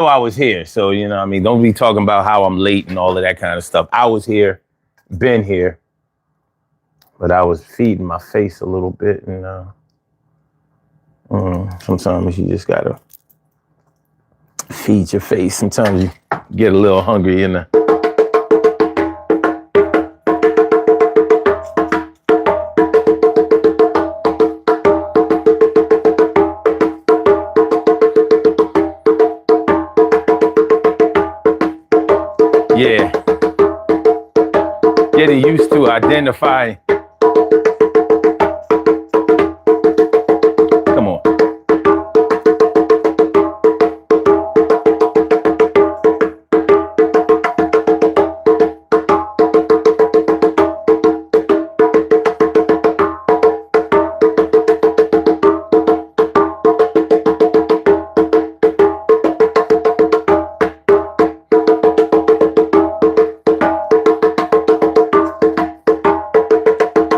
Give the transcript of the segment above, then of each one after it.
I was here. So, you know what I mean? Don't be talking about how I'm late and all of that kind of stuff. I was here, been here, but I was feeding my face a little bit. And sometimes you just got to feed your face. Sometimes you get a little hungry in the... Yeah. Getting used to identifying. Come on.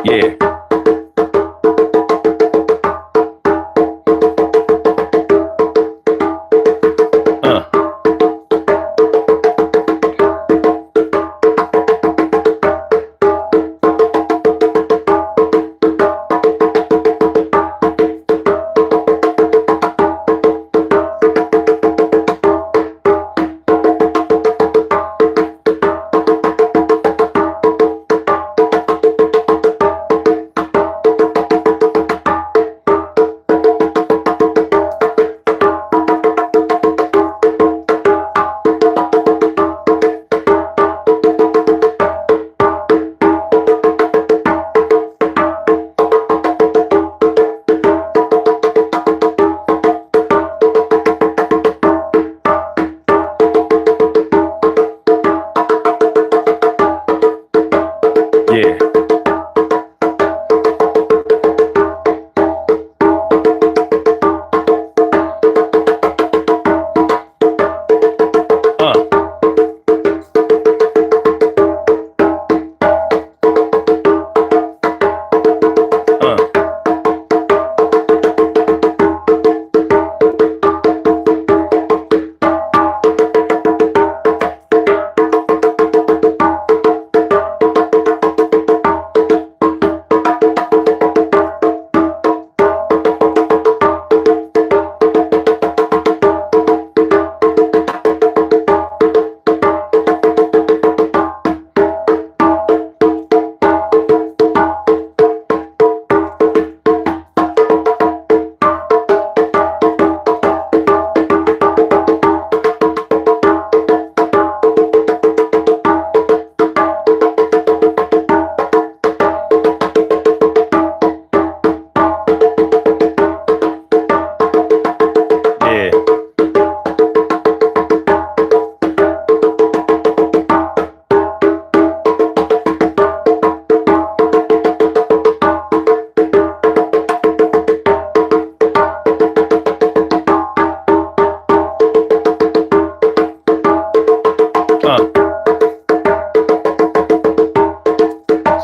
Yeah. Yeah.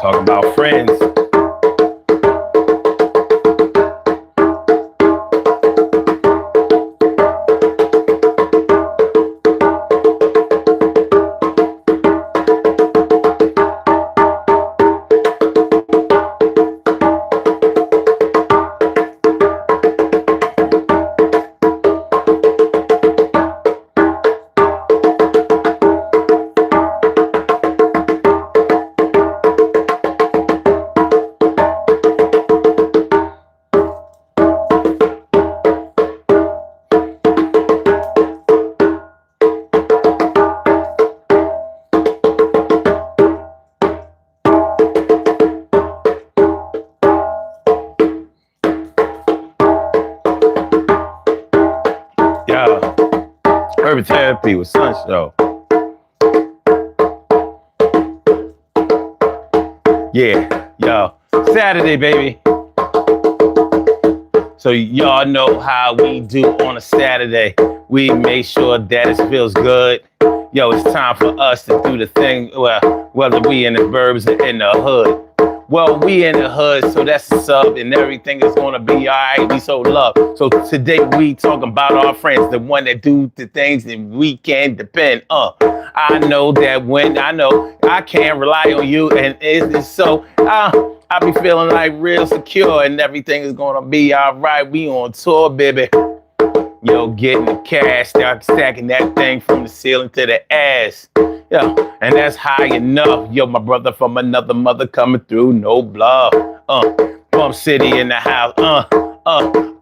Talking about friends. Urban Therapy with Sun Show. Yeah, yo, Saturday, baby. So y'all know how we do on a Saturday. We make sure that it feels good. Yo, it's time for us to do the thing, well, whether we in the burbs or in the hood. Well, we in the hood, so that's a sub, and everything is gonna be all right. We so love. So today we talking about our friends, the one that do the things that we can depend on. I know that when I know I can't rely on you, and it's so I be feeling like real secure, and everything is gonna be all right. We on tour, baby. Yo, getting the cash, stacking that thing from the ceiling to the ass. Yo, and that's high enough. Yo, my brother from another mother coming through, no bluff. Bump City in the house.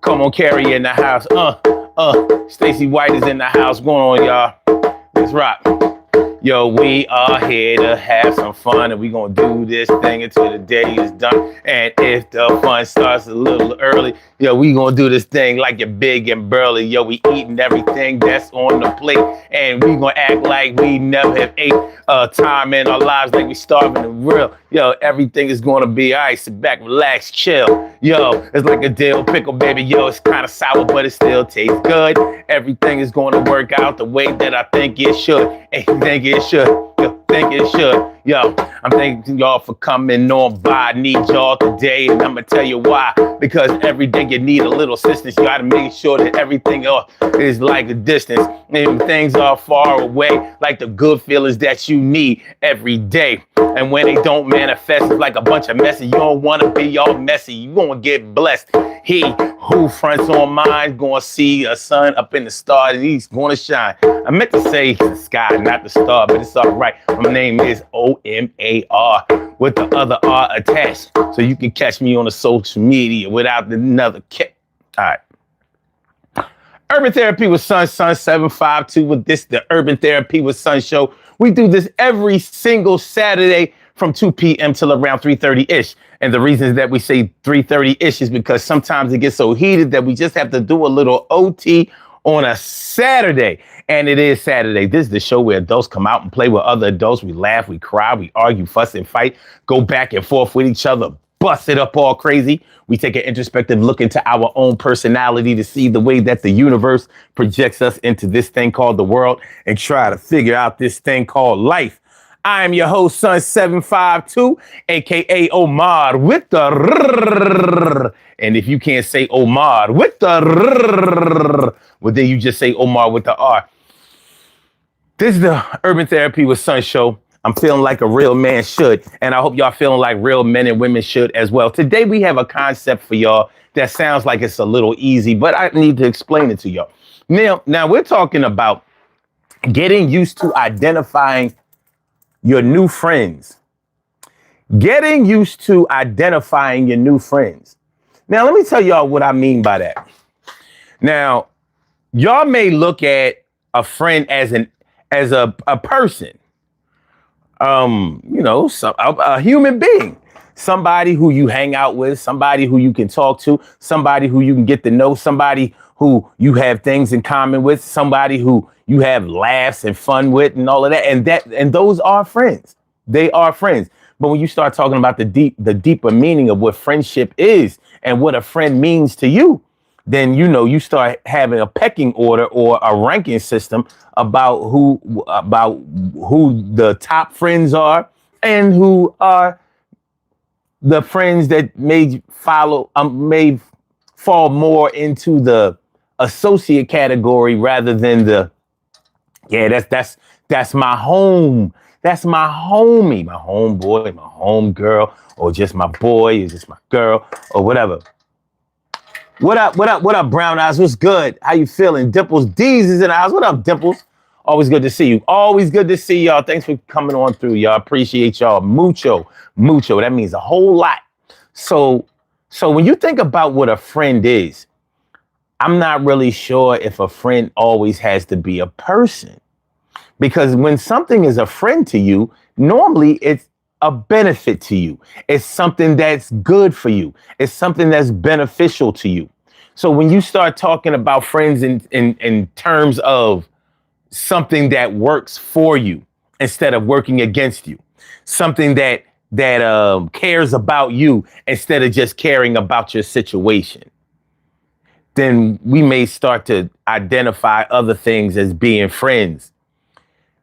Come on, Carrie in the house. Stacy White is in the house. Going on, y'all. Let's rock. Yo, we are here to have some fun, and we gonna do this thing until the day is done. And if the fun starts a little early, yo, we gonna do this thing like you're big and burly. Yo, we eating everything that's on the plate, and we gonna act like we never have ate time in our lives, like we starving the real. Yo, everything is gonna be all right. Sit back, relax, chill. Yo, it's like a dill pickle, baby. Yo, it's kind of sour, but it still tastes good. Everything is gonna work out the way that I think it should. And you think it should. Yo, think it should. Yo, I'm thanking y'all for coming on by. I need y'all today, and I'm gonna tell you why. Because every day you need a little assistance. You gotta make sure that everything else is like a distance. And things are far away, like the good feelings that you need every day. And when they don't manifest, it's like a bunch of messy. You don't wanna be all messy. You wanna get blessed. He who fronts on mine gonna see a sun up in the stars, and he's gonna shine. I meant to say the sky, not the star, but it's all right. My name is OMAR with the other R attached. So you can catch me on the social media without another kick. All right. Urban Therapy with Sun 752 with this, the Urban Therapy with Sun show. We do this every single Saturday from 2 p.m. till around 3:30-ish. And the reason that we say 3:30-ish is because sometimes it gets so heated that we just have to do a little OT on a Saturday. And it is Saturday. This is the show where adults come out and play with other adults. We laugh, we cry, we argue, fuss and fight, go back and forth with each other, bust it up all crazy. We take an introspective look into our own personality to see the way that the universe projects us into this thing called the world and try to figure out this thing called life. I am your host, Sun 752, aka Omar with the rrrr. And if you can't say Omar with the rrrr, well, then you just say Omar with the R. This is the Urban Therapy with Sun show. I'm feeling like a real man should, and I hope y'all feeling like real men and women should as well. Today we have a concept for y'all that sounds like it's a little easy, but I need to explain it to y'all. Now we're talking about getting used to identifying your new friends. Getting used to identifying your new friends. Now, let me tell y'all what I mean by that. Now, y'all may look at a friend as a person, a human being, somebody who you hang out with, somebody who you can talk to, somebody who you can get to know, somebody who you have things in common with, somebody who you have laughs and fun with and all of that. And those are friends. They are friends. But when you start talking about the deeper meaning of what friendship is and what a friend means to you, then, you start having a pecking order or a ranking system about who the top friends are and who are the friends that may fall more into the associate category rather than that's my home. That's my homie, my homeboy, my home girl, or just my boy, or just my girl, or whatever. What up, Brown Eyes? What's good? How you feeling? Dimples D's is in the house. What up, Dimples? Always good to see you. Always good to see y'all. Thanks for coming on through, y'all. Appreciate y'all. Mucho. That means a whole lot. So when you think about what a friend is, I'm not really sure if a friend always has to be a person. Because when something is a friend to you, normally it's a benefit to you. It's something that's good for you. It's something that's beneficial to you. So when you start talking about friends in terms of something that works for you instead of working against you, something that cares about you instead of just caring about your situation, then we may start to identify other things as being friends,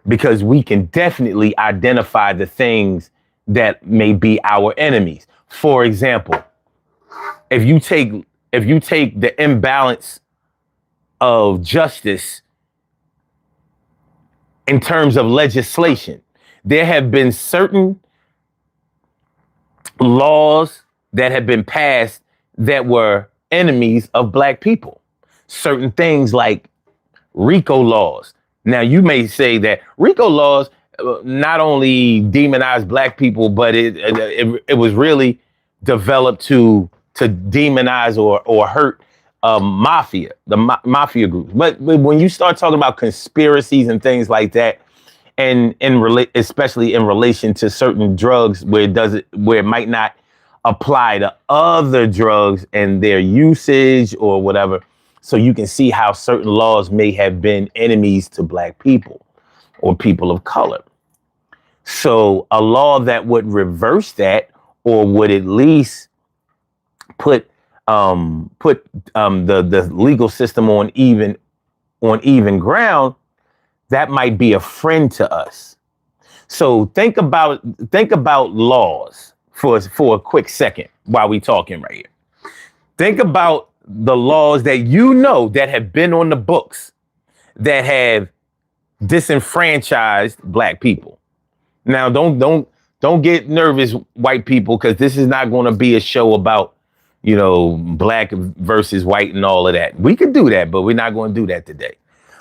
because we can definitely identify the things that may be our enemies. For example, if you take the imbalance of justice in terms of legislation, there have been certain laws that have been passed that were enemies of black people. Certain things like RICO laws. Now, you may say that RICO laws not only demonize black people, but it was really developed to demonize or hurt mafia, mafia groups. But when you start talking about conspiracies and things like that, and especially in relation to certain drugs where it might not apply to other drugs and their usage or whatever. So you can see how certain laws may have been enemies to black people or people of color. So a law that would reverse that, or would at least put the legal system on even ground, that might be a friend to us. So think about laws for a quick second while we talking right here. Think about the laws that that have been on the books that have disenfranchised black people. Now, don't get nervous, white people, because this is not going to be a show about, black versus white and all of that. We could do that, but we're not going to do that today.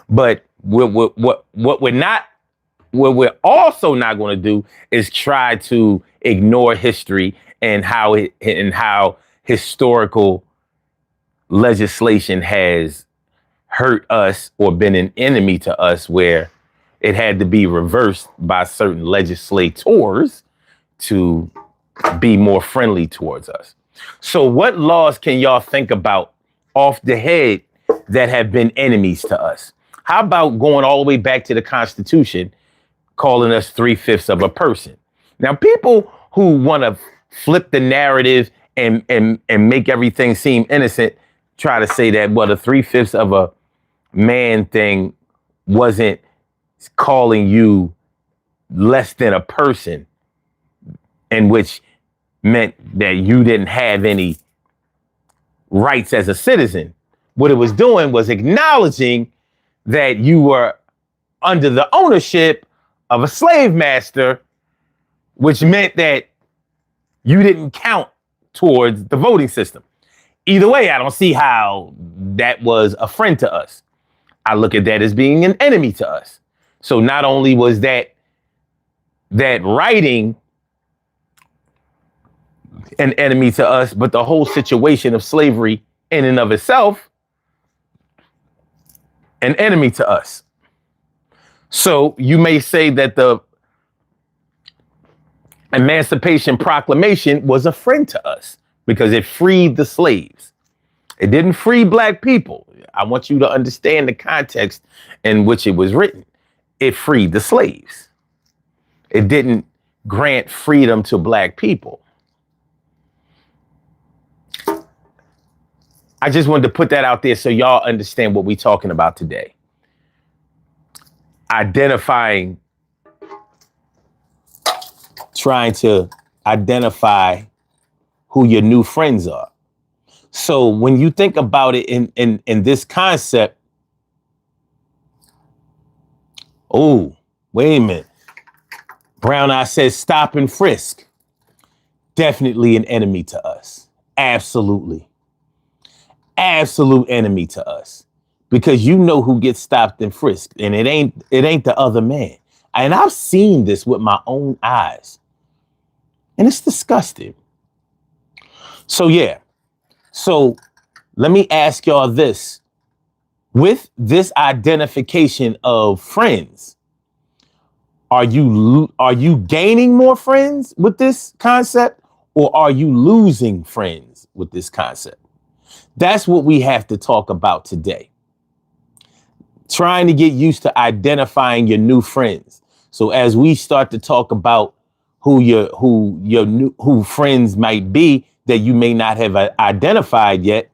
But what we're also not going to do is try to ignore history and how historical legislation has hurt us or been an enemy to us, where it had to be reversed by certain legislators to be more friendly towards us. So what laws can y'all think about off the head that have been enemies to us? How about going all the way back to the Constitution, calling us 3/5 of a person? Now, people who want to flip the narrative and make everything seem innocent try to say that, well, the 3/5 of a man thing wasn't calling you less than a person, and which meant that you didn't have any rights as a citizen. What it was doing was acknowledging that you were under the ownership of a slave master, which meant that you didn't count towards the voting system. Either way, I don't see how that was a friend to us. I look at that as being an enemy to us. So not only was that writing an enemy to us, but the whole situation of slavery in and of itself, an enemy to us. So you may say that the Emancipation Proclamation was a friend to us because it freed the slaves. It didn't free black people. I want you to understand the context in which it was written. It freed the slaves. It didn't grant freedom to black people. I just wanted to put that out there so y'all understand what we're talking about today. Trying to identify who your new friends are. So when you think about it in this concept, oh, wait a minute. Brown Eye says stop and frisk. Definitely an enemy to us. Absolutely. Absolute enemy to us. Because you know who gets stopped and frisked, and it ain't the other man. And I've seen this with my own eyes. And it's disgusting. So yeah. So let me ask y'all this. With this identification of friends, are you gaining more friends with this concept, or are you losing friends with this concept? That's what we have to talk about today. Trying to get used to identifying your new friends. So as we start to talk about who friends might be that you may not have identified yet,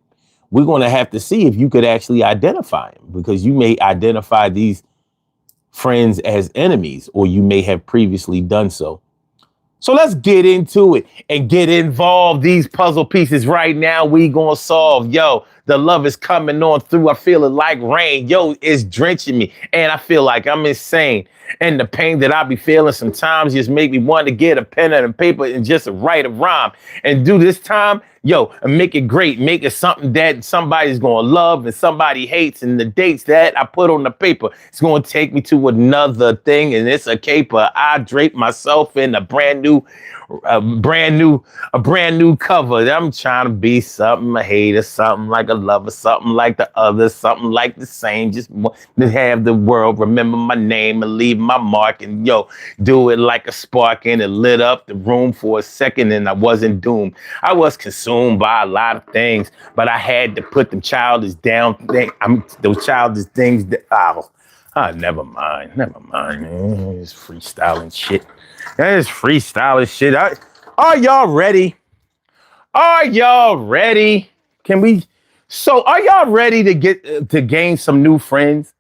we're going to have to see if you could actually identify them, because you may identify these friends as enemies, or you may have previously done so. So let's get into it and get involved. These puzzle pieces right now we gonna solve. Yo, the love is coming on through. I feel it like rain. Yo, it's drenching me. And I feel like I'm insane. And the pain that I be feeling sometimes just make me want to get a pen and a paper and just write a rhyme. And do this time, yo, and make it great. Make it something that somebody's gonna love and somebody hates. And the dates that I put on the paper, it's gonna take me to another thing. And it's a caper. I drape myself in a brand new cover. I'm trying to be something, a hater, something like a lover, something like the other, something like the same. Just to have the world remember my name and leave my mark. And yo, do it like a spark, and it lit up the room for a second, and I wasn't doomed. I was consumed by a lot of things, but I had to put them childish down. Those childish things. Never mind. It's freestyling shit. That is freestyling shit. Are y'all ready? Are y'all ready? Are y'all ready to get to gain some new friends?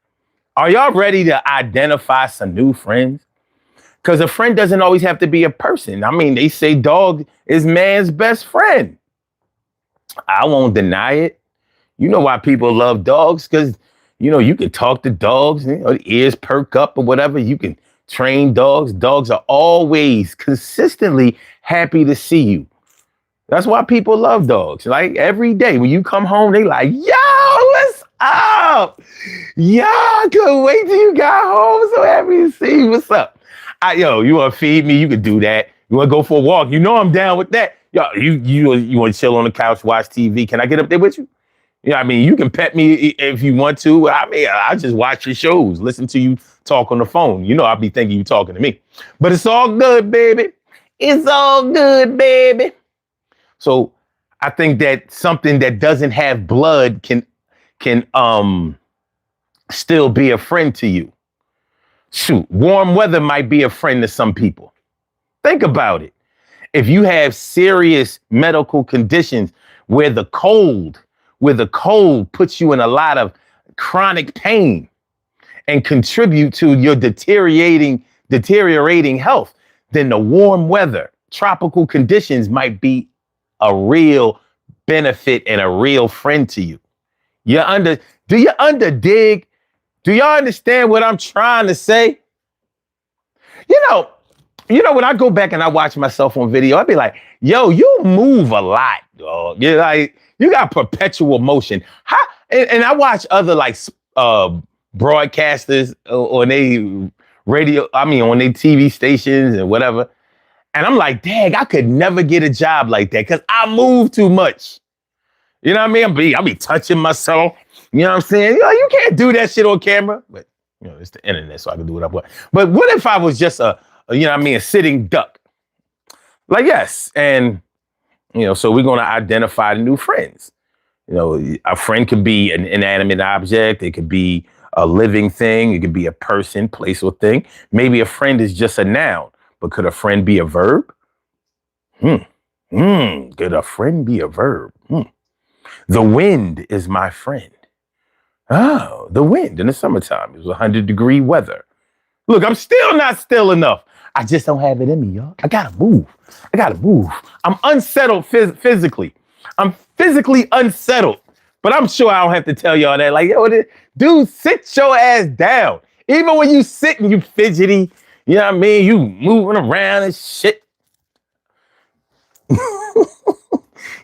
Are y'all ready to identify some new friends? Because a friend doesn't always have to be a person. I mean, they say dog is man's best friend. I won't deny it. You know why people love dogs? Because, you can talk to dogs, the ears perk up or whatever. You can train dogs. Dogs are always consistently happy to see you. That's why people love dogs. Like every day when you come home, they like, yo, what's up? Yo, I couldn't wait till you got home. So happy to see you. What's up? You want to feed me? You could do that. You want to go for a walk? I'm down with that. Yo, you want to chill on the couch, watch TV? Can I get up there with you? Yeah, I mean, you can pet me if you want to. I mean, I just watch your shows, listen to you talk on the phone. I'll be thinking you talking to me. But it's all good, baby. It's all good, baby. So I think that something that doesn't have blood can still be a friend to you. Shoot, warm weather might be a friend to some people. Think about it. If you have serious medical conditions where the cold puts you in a lot of chronic pain and contribute to your deteriorating health, then the warm weather, tropical conditions might be a real benefit and a real friend to you. Do you underdig? Do y'all understand what I'm trying to say? When I go back and I watch myself on video, I'd be like, yo, you move a lot, dog. You're like, you got perpetual motion. And I watch other broadcasters on their radio, on their TV stations and whatever. And I'm like, dang, I could never get a job like that because I move too much. You know what I mean? I'll be touching myself. You know what I'm saying? You can't do that shit on camera. But, it's the internet, so I can do what I want. But what if I was just a sitting duck? Like, yes. And, so we're going to identify the new friends. A friend could be an inanimate object. It could be a living thing. It could be a person, place, or thing. Maybe a friend is just a noun. But could a friend be a verb? Could a friend be a verb? The wind is my friend. Oh, the wind in the summertime. It was 100-degree weather. Look, I'm still not still enough. I just don't have it in me, y'all. I gotta move. I'm unsettled physically. I'm physically unsettled. But I'm sure I don't have to tell y'all that. Like, yo, dude, sit your ass down. Even when you sit and you fidgety, you know what I mean? You moving around and shit.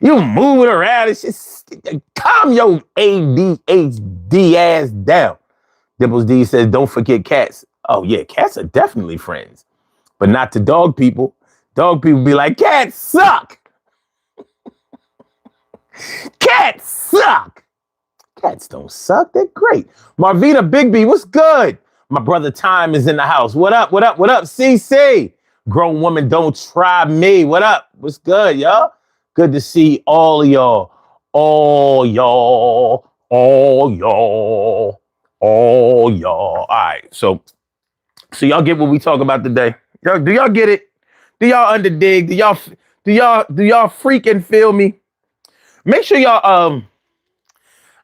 You moving around and shit. Calm your ADHD ass down. Dimples D says, don't forget cats. Oh, yeah, cats are definitely friends. But not to dog people. Dog people be like, cats suck. Cats suck. Cats don't suck. They're great. Marvita Bigby, what's good? My brother Time is in the house. What up? CC. Grown woman, don't try me. What up? What's good, y'all? Good to see all of y'all. All y'all. All right. So y'all get what we talk about today. Do y'all get it? Do y'all underdig? Do y'all freaking feel me? Make sure y'all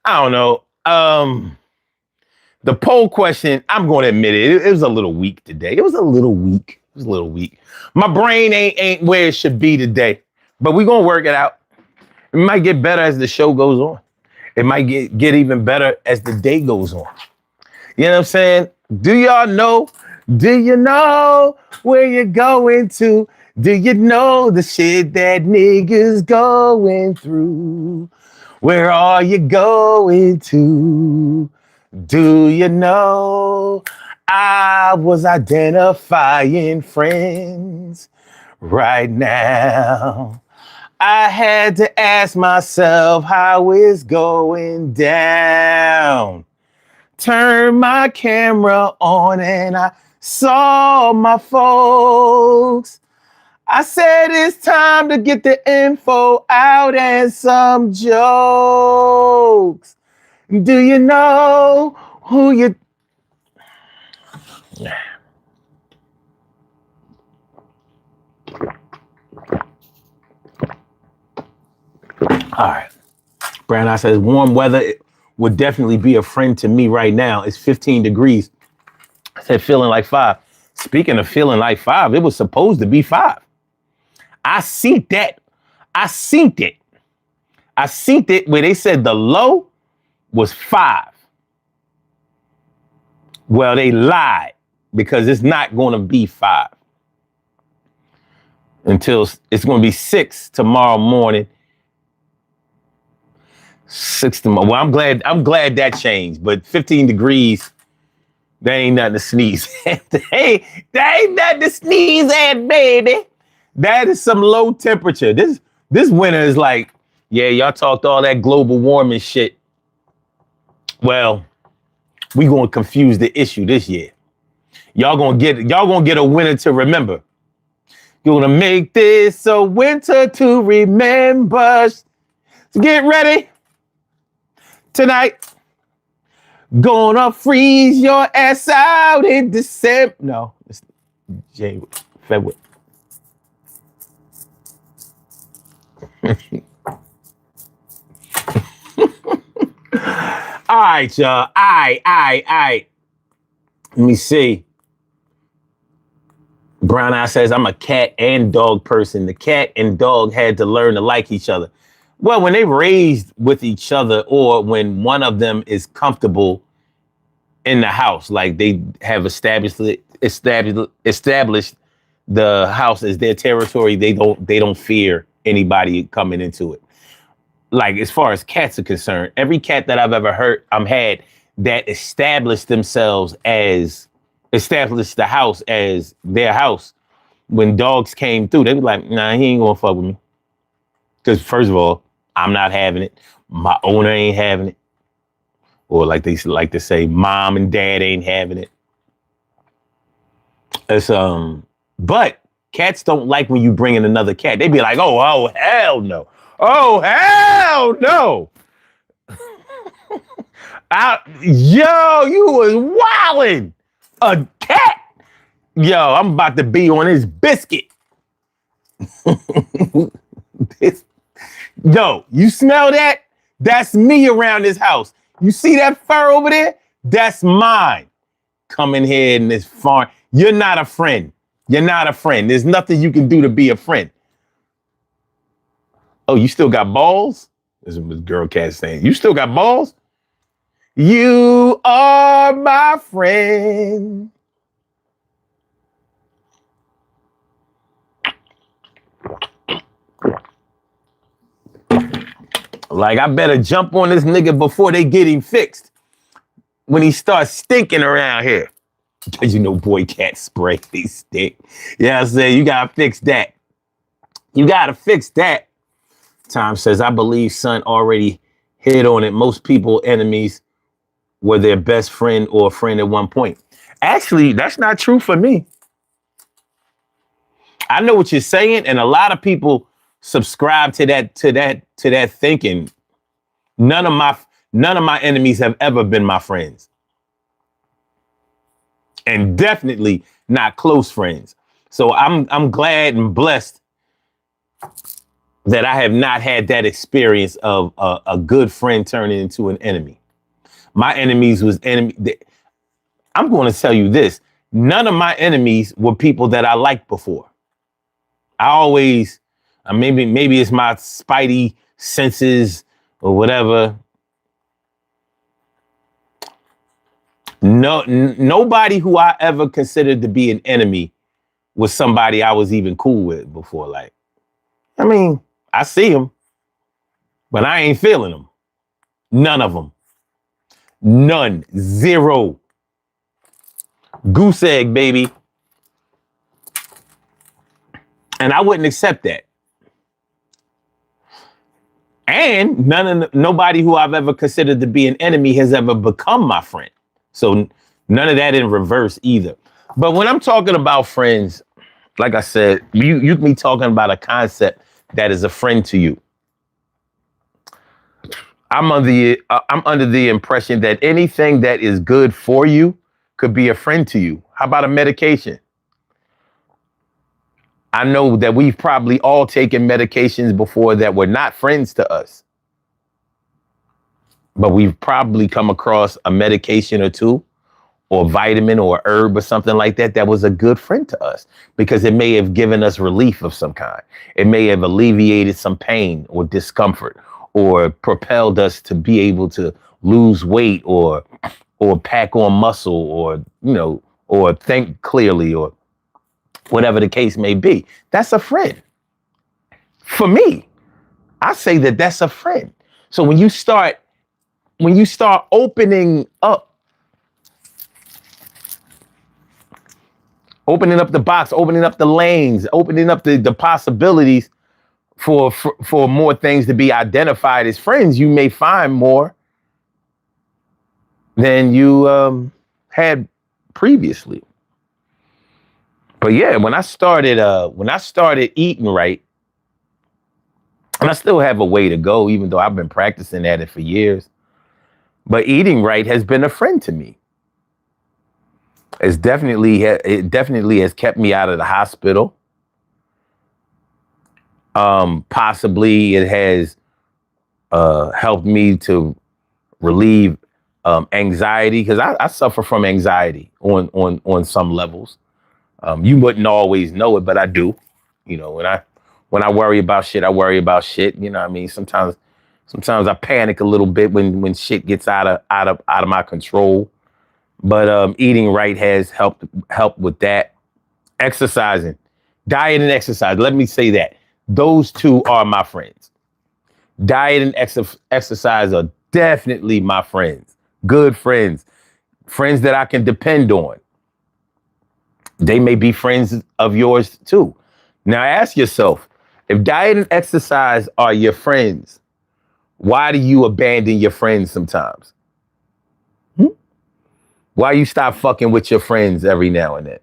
I don't know. The poll question, I'm going to admit it. It was a little weak today. It was a little weak. was a little weak. My brain ain't where it should be today, but we gonna work it out. It might get better as the show goes on. It might get even better as the day goes on. You know what I'm saying? Do y'all know? Do you know where you're going to? Do you know the shit that niggas going through? Where are you going to? Do you know? I was identifying friends right now. I had to ask myself how it's going down. Turn my camera on and I saw my folks. I said it's time to get the info out and some jokes. Do you know who you... All right. Brown Eye says warm weather would definitely be a friend to me right now. It's 15 degrees. I said feeling like 5. Speaking of feeling like 5, it was supposed to be 5. I seen that. I seen it. I seen it where they said the low was 5. Well, they lied because it's not going to be 5 until it's going to be 6 tomorrow morning. 6 tomorrow. Well, I'm glad that changed, but 15 degrees, that ain't nothing to sneeze at. that ain't nothing to sneeze at, baby. That is some low temperature. This winter is like, yeah, y'all talked all that global warming shit. Well, we gonna confuse the issue this year. Y'all gonna get a winter to remember. You're gonna make this a winter to remember. So get ready. Tonight, gonna freeze your ass out in December. No, it's January, February. All right, y'all. All right. Let me see. Brown Eye says, I'm a cat and dog person. The cat and dog had to learn to like each other. Well, when they raised with each other or when one of them is comfortable in the house, like they have established the house as their territory, they don't fear anybody coming into it. Like as far as cats are concerned, every cat that I've ever had that established the house as their house. When dogs came through, they were like, nah, he ain't gonna fuck with me. Because first of all, I'm not having it. My owner ain't having it. Or like they like to say, mom and dad ain't having it. It's but cats don't like when you bring in another cat. They be like, oh hell no. Oh hell no. Yo, you was wildin'. A cat. Yo, I'm about to be on his biscuit. Yo, you smell that? That's me around this house. You see that fur over there? That's mine. Come in here in this farm. You're not a friend. You're not a friend. There's nothing you can do to be a friend. Oh, you still got balls? This is what girl cat saying. You still got balls? You are my friend. Like, I better jump on this nigga before they get him fixed. When he starts stinking around here. Because you know, boy cat spray, they stink. Yeah, I say you gotta fix that. You gotta fix that. Tom says, I believe son already hit on it. Most people enemies were their best friend or a friend at one point. Actually, that's not true for me. I know what you're saying, and a lot of people subscribe to that thinking. None of my enemies have ever been my friends. And definitely not close friends. So I'm glad and blessed that I have not had that experience of a good friend turning into an enemy. My enemies was enemy. I'm going to tell you this. None of my enemies were people that I liked before. I always, maybe it's my spidey senses or whatever. Nobody who I ever considered to be an enemy was somebody I was even cool with before. Like, I mean, I see them, but I ain't feeling them. None of them. None. Zero. Goose egg, baby. And I wouldn't accept that. And nobody who I've ever considered to be an enemy has ever become my friend. So none of that in reverse either. But when I'm talking about friends, like I said, you can be talking about a concept that is a friend to you. I'm under the impression that anything that is good for you could be a friend to you. How about a medication? I know that we've probably all taken medications before that were not friends to us. But we've probably come across a medication or two, or vitamin or herb or something like that that was a good friend to us because it may have given us relief of some kind. It may have alleviated some pain or discomfort or propelled us to be able to lose weight or pack on muscle or, or think clearly or whatever the case may be. That's a friend. For me, I say that that's a friend. So when you start opening up the box, opening up the lanes, opening up the possibilities for more things to be identified as friends, you may find more than you had previously. But yeah, when I started eating right, and I still have a way to go, even though I've been practicing at it for years, but eating right has been a friend to me. It definitely has kept me out of the hospital. Possibly it has helped me to relieve anxiety because I suffer from anxiety on some levels. You wouldn't always know it, but I do. When I worry about shit, I worry about shit. You know what I mean? Sometimes I panic a little bit when shit gets out of my control. But eating right has helped with that. Exercising, diet and exercise. Let me say that. Those two are my friends. Diet and exercise are definitely my friends. Good friends. Friends that I can depend on. They may be friends of yours too. Now ask yourself, if diet and exercise are your friends, why do you abandon your friends sometimes? Why you stop fucking with your friends every now and then?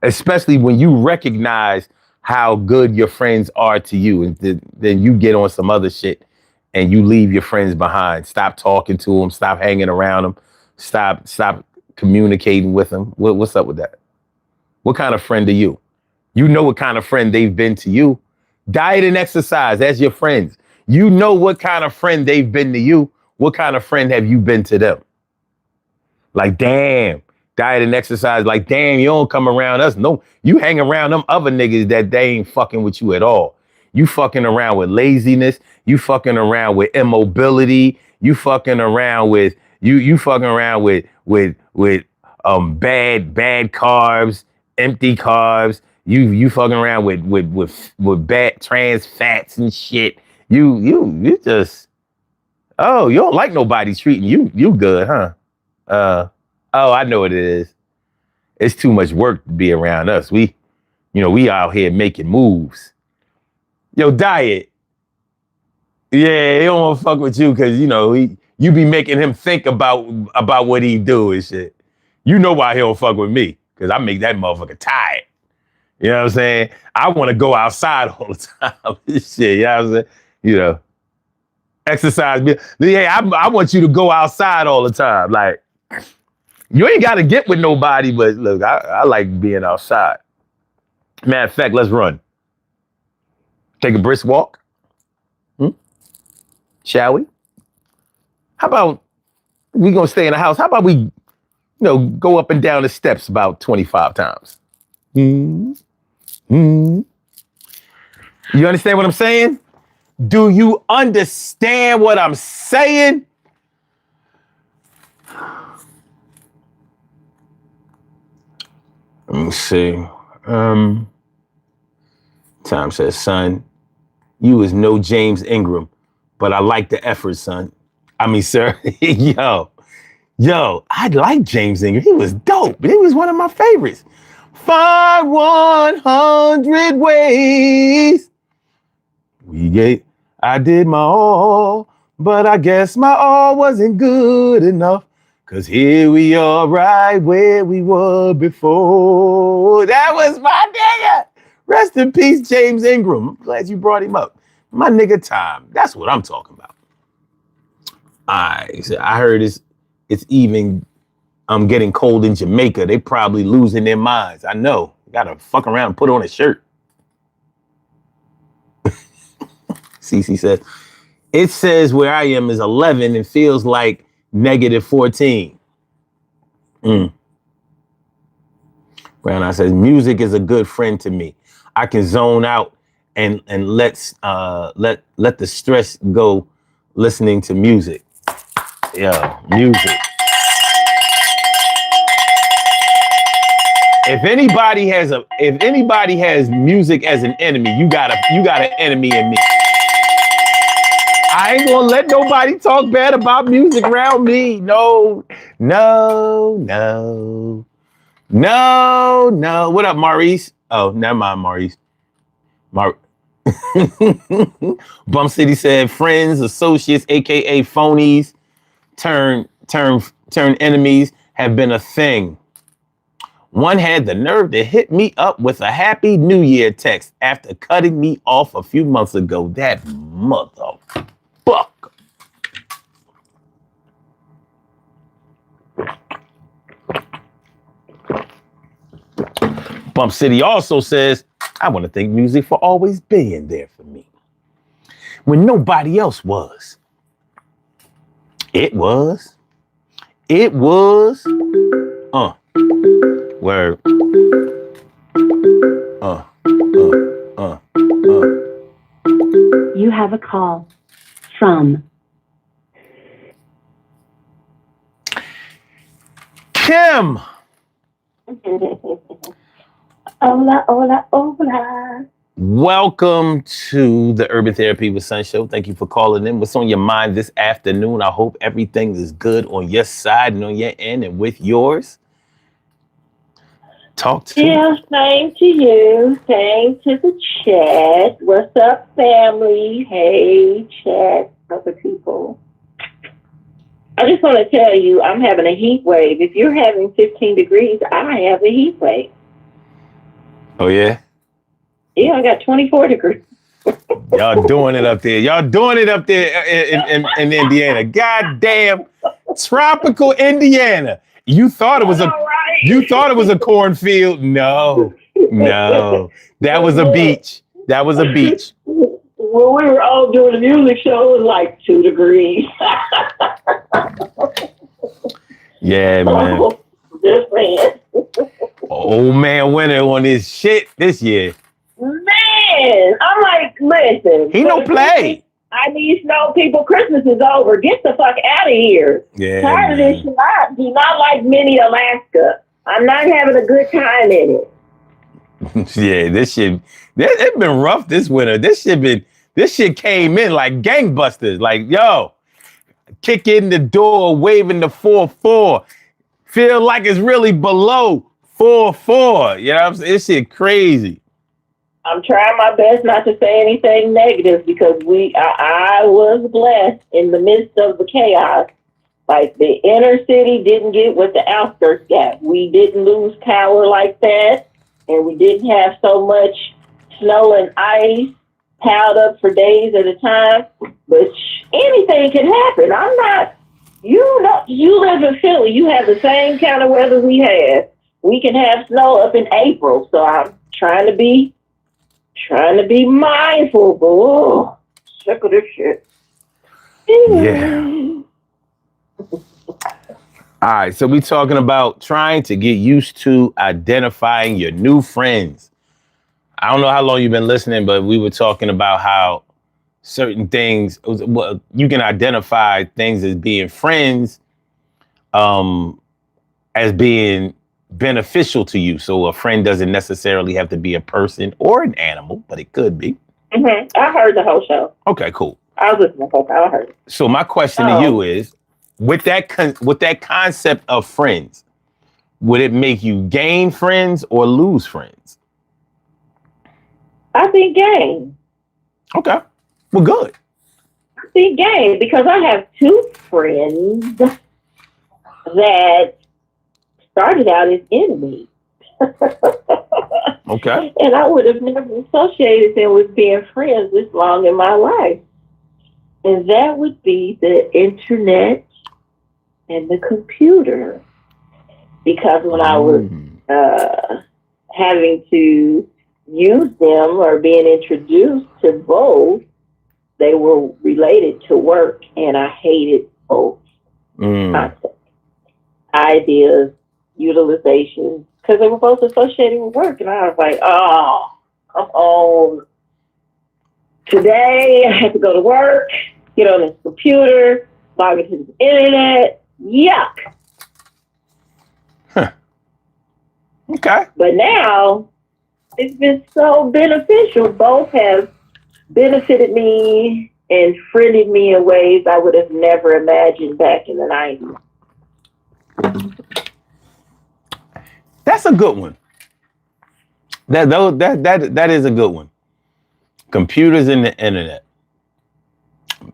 Especially when you recognize how good your friends are to you, and then you get on some other shit and you leave your friends behind. Stop talking to them. Stop hanging around them. Stop communicating with them. What's up with that? What kind of friend are you? You know what kind of friend they've been to you. Diet and exercise, as your friends. You know what kind of friend they've been to you. What kind of friend have you been to them? Like, damn, diet and exercise. Like, damn, you don't come around us. No, you hang around them other niggas that they ain't fucking with you at all. You fucking around with laziness. You fucking around with immobility. You fucking around with you fucking around with bad carbs, empty carbs. You fucking around with bad trans fats and shit. You just, oh, you don't like nobody treating you good, huh? Oh, I know what it is. It's too much work to be around us. We out here making moves. Yo, diet. Yeah, he don't want to fuck with you because you be making him think about what he do and shit. You know why he don't fuck with me? Because I make that motherfucker tired. You know what I'm saying? I want to go outside all the time. Shit, you know what I'm saying? Exercise. Yeah, I want you to go outside all the time. Like, you ain't got to get with nobody, but look, I like being outside. Matter of fact, let's run. Take a brisk walk. Shall we? How about we gonna stay in the house? How about we go up and down the steps about 25 times. Mm, mm. You understand what I'm saying? Do you understand what I'm saying? Let me see. Tom says, son, you is no James Ingram, but I like the effort, son. I mean, sir, yo, I like James Ingram. He was dope. He was one of my favorites. Find 100 ways. I did my all, but I guess my all wasn't good enough. Cause here we are right where we were before. That was my nigga. Rest in peace, James Ingram. I'm glad you brought him up. My nigga Time. That's what I'm talking about. So I heard it's even getting cold in Jamaica. They probably losing their minds. I know. Gotta fuck around and put on a shirt. Cece says, it says where I am is 11 and feels like -14. Brown Eye says, music is a good friend to me. I can zone out and let the stress go listening to music. Yeah, music. If anybody has music as an enemy, you got an enemy in me. I ain't gonna let nobody talk bad about music around me. No. What up, Maurice? Oh, never mind, Maurice. Bum City said friends, associates, aka phonies, turn enemies have been a thing. One had the nerve to hit me up with a Happy New Year text after cutting me off a few months ago. That motherfucker. Bump City also says, I want to thank music for always being there for me when nobody else was. It was. Word. You have a call from Kim. Hola, hola, hola. Welcome to the Urban Therapy with Sun Show. Thank you for calling in. What's on your mind this afternoon? I hope everything is good on your side and on your end and with yours. Talk to me. Same to you. Same to the chat. What's up, family? Hey, chat, other people. I just want to tell you, I'm having a heat wave. If you're having 15 degrees, I have a heat wave. Oh, yeah? Yeah, I got 24 degrees. Y'all doing it up there. Y'all doing it up there in Indiana. Goddamn tropical Indiana. You thought it was You thought it was a cornfield. No. That was a beach. When we were all doing the music show, it was like 2 degrees. Yeah, man. Just saying. Old man winter on this shit this year. Man, I'm like, listen. He don't play. I need snow people. Christmas is over. Get the fuck out of here. Yeah. Tired of this shit. I do not like mini Alaska. I'm not having a good time in it. Yeah, this shit. It's been rough this winter. This shit came in like gangbusters. Like, yo, kick in the door, waving the 4-4. Feel like it's really below 4-4. You know what I'm saying? This shit crazy. I'm trying my best not to say anything negative because I was blessed in the midst of the chaos. Like the inner city didn't get what the outskirts got. We didn't lose power like that, and we didn't have so much snow and ice piled up for days at a time. But anything can happen. I'm not. You live in Philly. You have the same kind of weather we have. We can have snow up in April, so I'm trying to be mindful. But oh, sick of this shit. Yeah. All right, so we talking about trying to get used to identifying your new friends. I don't know how long you've been listening, but we were talking about how certain things, well, you can identify things as being friends, um, as being beneficial to you. So a friend doesn't necessarily have to be a person or an animal, but it could be. I heard the whole show. Okay, cool. I was listening to I heard it. So my question to you is, with that concept of friends, would it make you gain friends or lose friends? I think gain. Okay, well, good. I think gain because I have two friends that started out as enemies. Okay. And I would have never associated them with being friends this long in my life. And that would be the internet and the computer. Because when I was having to use them or being introduced to both, they were related to work, and I hated both concepts, ideas, utilization, because they were both associated with work. And I was like, oh, come on. Today I had to go to work, get on this computer, log into the internet. Yuck. Huh. Okay. But now it's been so beneficial. Both have benefited me and friended me in ways I would have never imagined back in the 90s. That's a good one. That is a good one. Computers and the internet.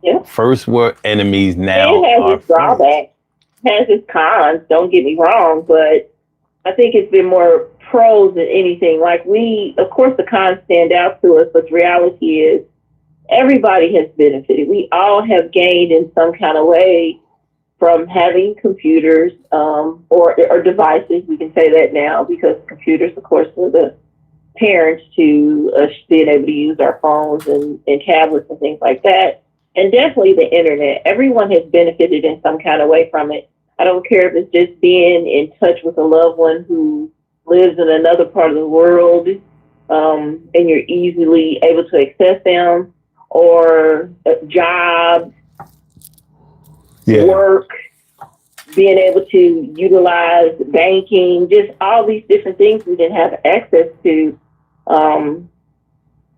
Yeah. First were enemies, now it has are its drawbacks, has its cons, don't get me wrong, but I think it's been more pros than anything. Like of course the cons stand out to us, but the reality is everybody has benefited. We all have gained in some kind of way from having computers or devices. We can say that now because computers, of course, were the parents to us being able to use our phones and tablets and things like that. And definitely the internet. Everyone has benefited in some kind of way from it. I don't care if it's just being in touch with a loved one who lives in another part of the world, and you're easily able to access them, or jobs, work, being able to utilize banking, just all these different things we didn't have access to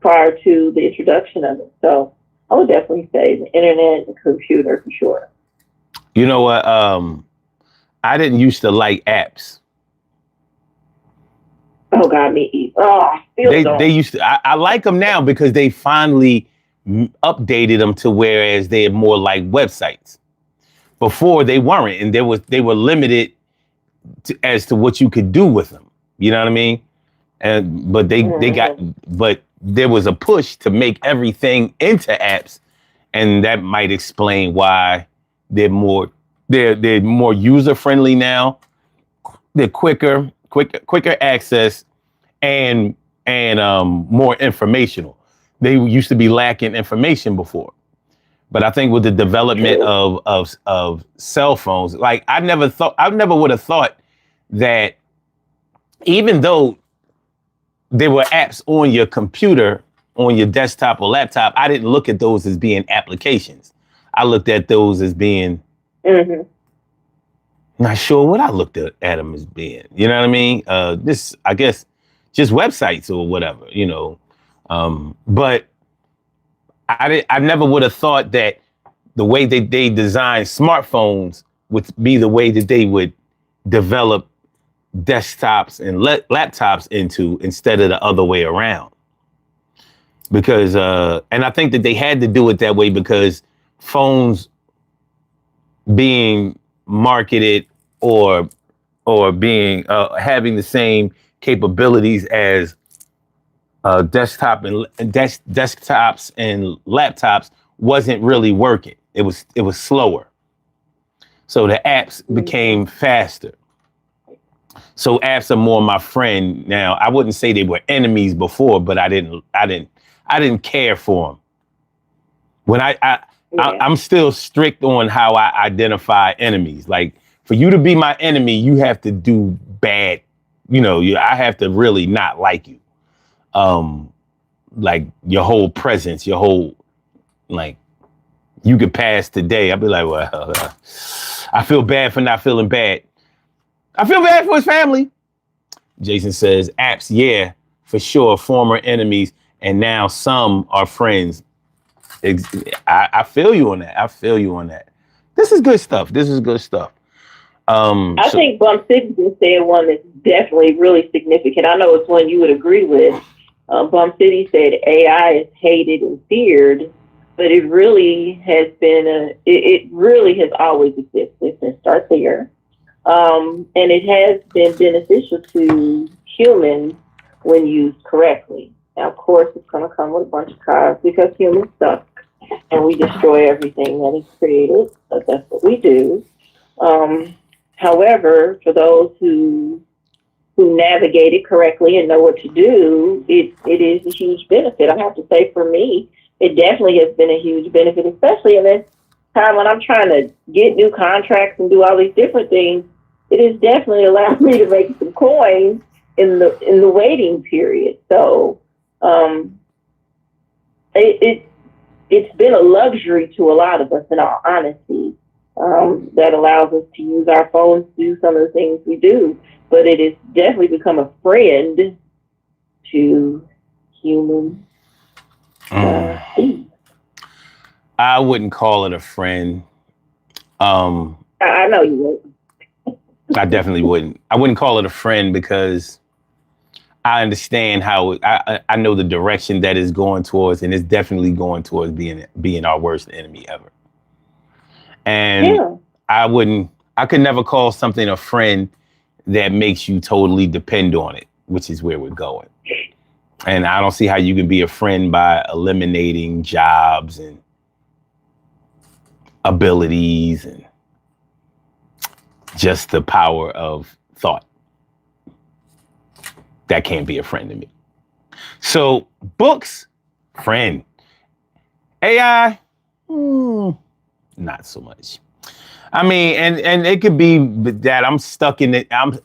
prior to the introduction of it. So I would definitely say the internet and computer for sure. You know what? I didn't used to like apps. Oh God, me either. Oh, they used to. I like them now because they finally updated them to whereas they're more like websites. Before they weren't, and they were limited as to what you could do with them. You know what I mean? But there was a push to make everything into apps, and that might explain why they're more user friendly now. They're quicker access, and more informational. They used to be lacking information before, but I think with the development of cell phones, like I never would have thought that even though there were apps on your computer, on your desktop or laptop, I didn't look at those as being applications. I looked at those as being not sure what I looked at them as being. You know what I mean? This, I guess, just websites or whatever. You know, but I never would have thought that the way that they design smartphones would be the way that they would develop desktops and laptops into, instead of the other way around. Because and I think that they had to do it that way because phones being marketed or being having the same capabilities as desktops and laptops wasn't really working. It was slower. So the apps became faster. So apps are more my friend now. I wouldn't say they were enemies before, but I didn't care for them. When I'm still strict on how I identify enemies. Like For you to be my enemy, you have to do bad. I have to really not like you. Like your whole presence, your whole, like, you could pass today. I'd be like, well, I feel bad for not feeling bad. I feel bad for his family. Jason says, apps, yeah, for sure, former enemies, and now some are friends. I feel you on that. I feel you on that. This is good stuff. I think Bump City just said one that's definitely really significant. I know it's one you would agree with. Bump City said AI is hated and feared, but it really has been it really has always existed. Let's start there. And it has been beneficial to humans when used correctly. Now, of course, it's going to come with a bunch of cons because humans suck and we destroy everything that is created. But that's what we do. However, for those who navigate it correctly and know what to do, it is a huge benefit. I have to say, for me, it definitely has been a huge benefit, especially in this time when I'm trying to get new contracts and do all these different things. It has definitely allowed me to make some coins in the waiting period. So it's been a luxury to a lot of us, in all honesty. That allows us to use our phones to do some of the things we do. But it has definitely become a friend to human beings. I wouldn't call it a friend. I know you would. I definitely wouldn't. I wouldn't call it a friend because I understand how I know the direction that it's going towards, and it's definitely going towards being our worst enemy ever. And I could never call something a friend that makes you totally depend on it, which is where we're going. And I don't see how you can be a friend by eliminating jobs and abilities and just the power of thought. That can't be a friend to me. So books, friend. AI, not so much. I mean, and it could be that I'm stuck in it. I'm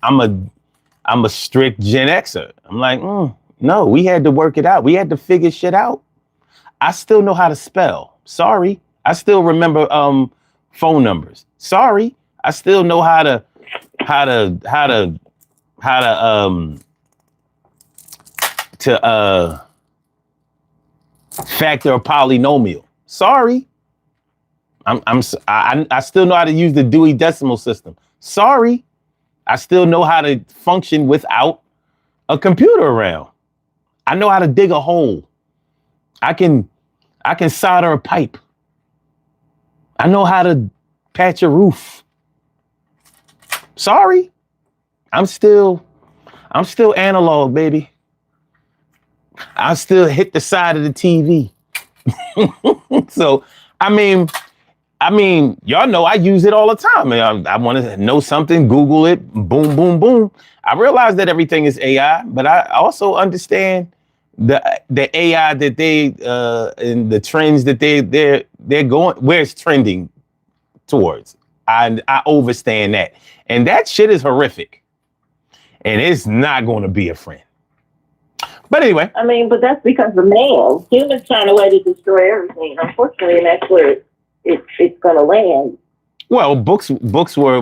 a strict Gen Xer. I'm like, no, we had to work it out. We had to figure shit out. I still know how to spell. Sorry. I still remember phone numbers. Sorry. I still know how to factor a polynomial. Sorry. I still know how to use the Dewey Decimal System. Sorry. I still know how to function without a computer around. I know how to dig a hole. I can solder a pipe. I know how to patch a roof. Sorry. I'm still analog, baby. I still hit the side of the TV. So, I mean, y'all know I use it all the time. I want to know something, Google it, boom, boom, boom. I realize that everything is AI, but I also understand the AI that they and the trends that they're going, where it's trending towards. I understand that, and that shit is horrific, and it's not going to be a friend. But anyway, I mean, but that's because of man. Humans find a way to destroy everything, unfortunately, and that's where it's going to land. Well, books were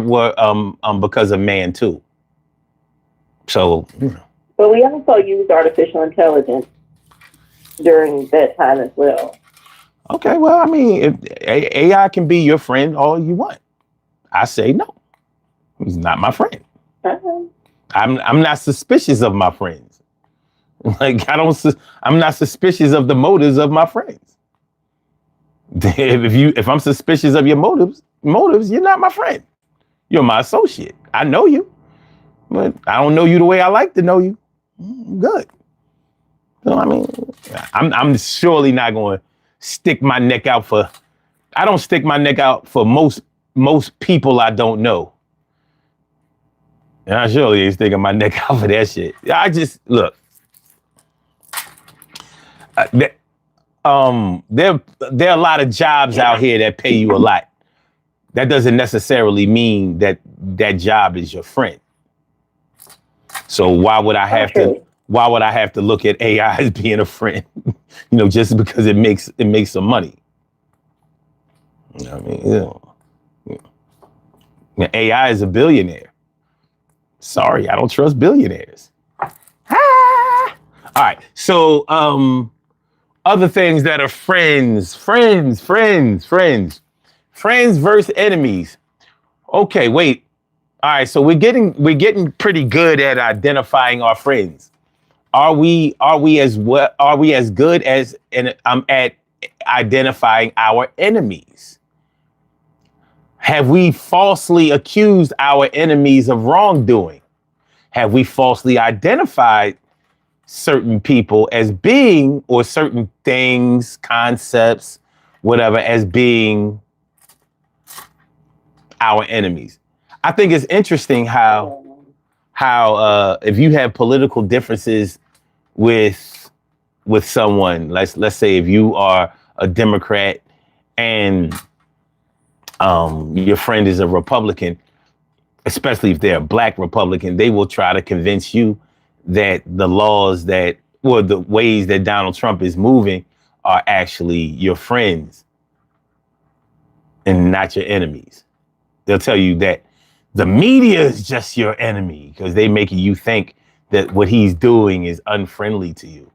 because of man too. So, but we also used artificial intelligence during that time as well. Okay, well, I mean, AI can be your friend all you want. I say no. He's not my friend. Uh-huh. I'm not suspicious of my friends. Like I'm not suspicious of the motives of my friends. If I'm suspicious of your motives, you're not my friend. You're my associate. I know you, but I don't know you the way I like to know you. Good. So I mean, I'm surely not going to stick my neck out for. I don't stick my neck out for most people I don't know. And I surely ain't sticking my neck out for that shit. I just look. There are a lot of jobs out here that pay you a lot. that doesn't necessarily mean that that job is your friend. So why would I have to look at AI as being a friend? Just because it makes some money. I mean, AI is a billionaire. Sorry, I don't trust billionaires. Ah! All right. So other things that are friends versus enemies. Okay, wait. All right, so we're getting pretty good at identifying our friends. Are we as good as at identifying our enemies? Have we falsely accused our enemies of wrongdoing? Have we falsely identified certain people as being, or certain things, concepts, whatever, as being our enemies? I think it's interesting how if you have political differences with someone, let's say if you are a Democrat and your friend is a Republican, especially if they're a black Republican, they will try to convince you that the laws that, or the ways that Donald Trump is moving are actually your friends and not your enemies. They'll tell you that the media is just your enemy because they making you think that what he's doing is unfriendly to you.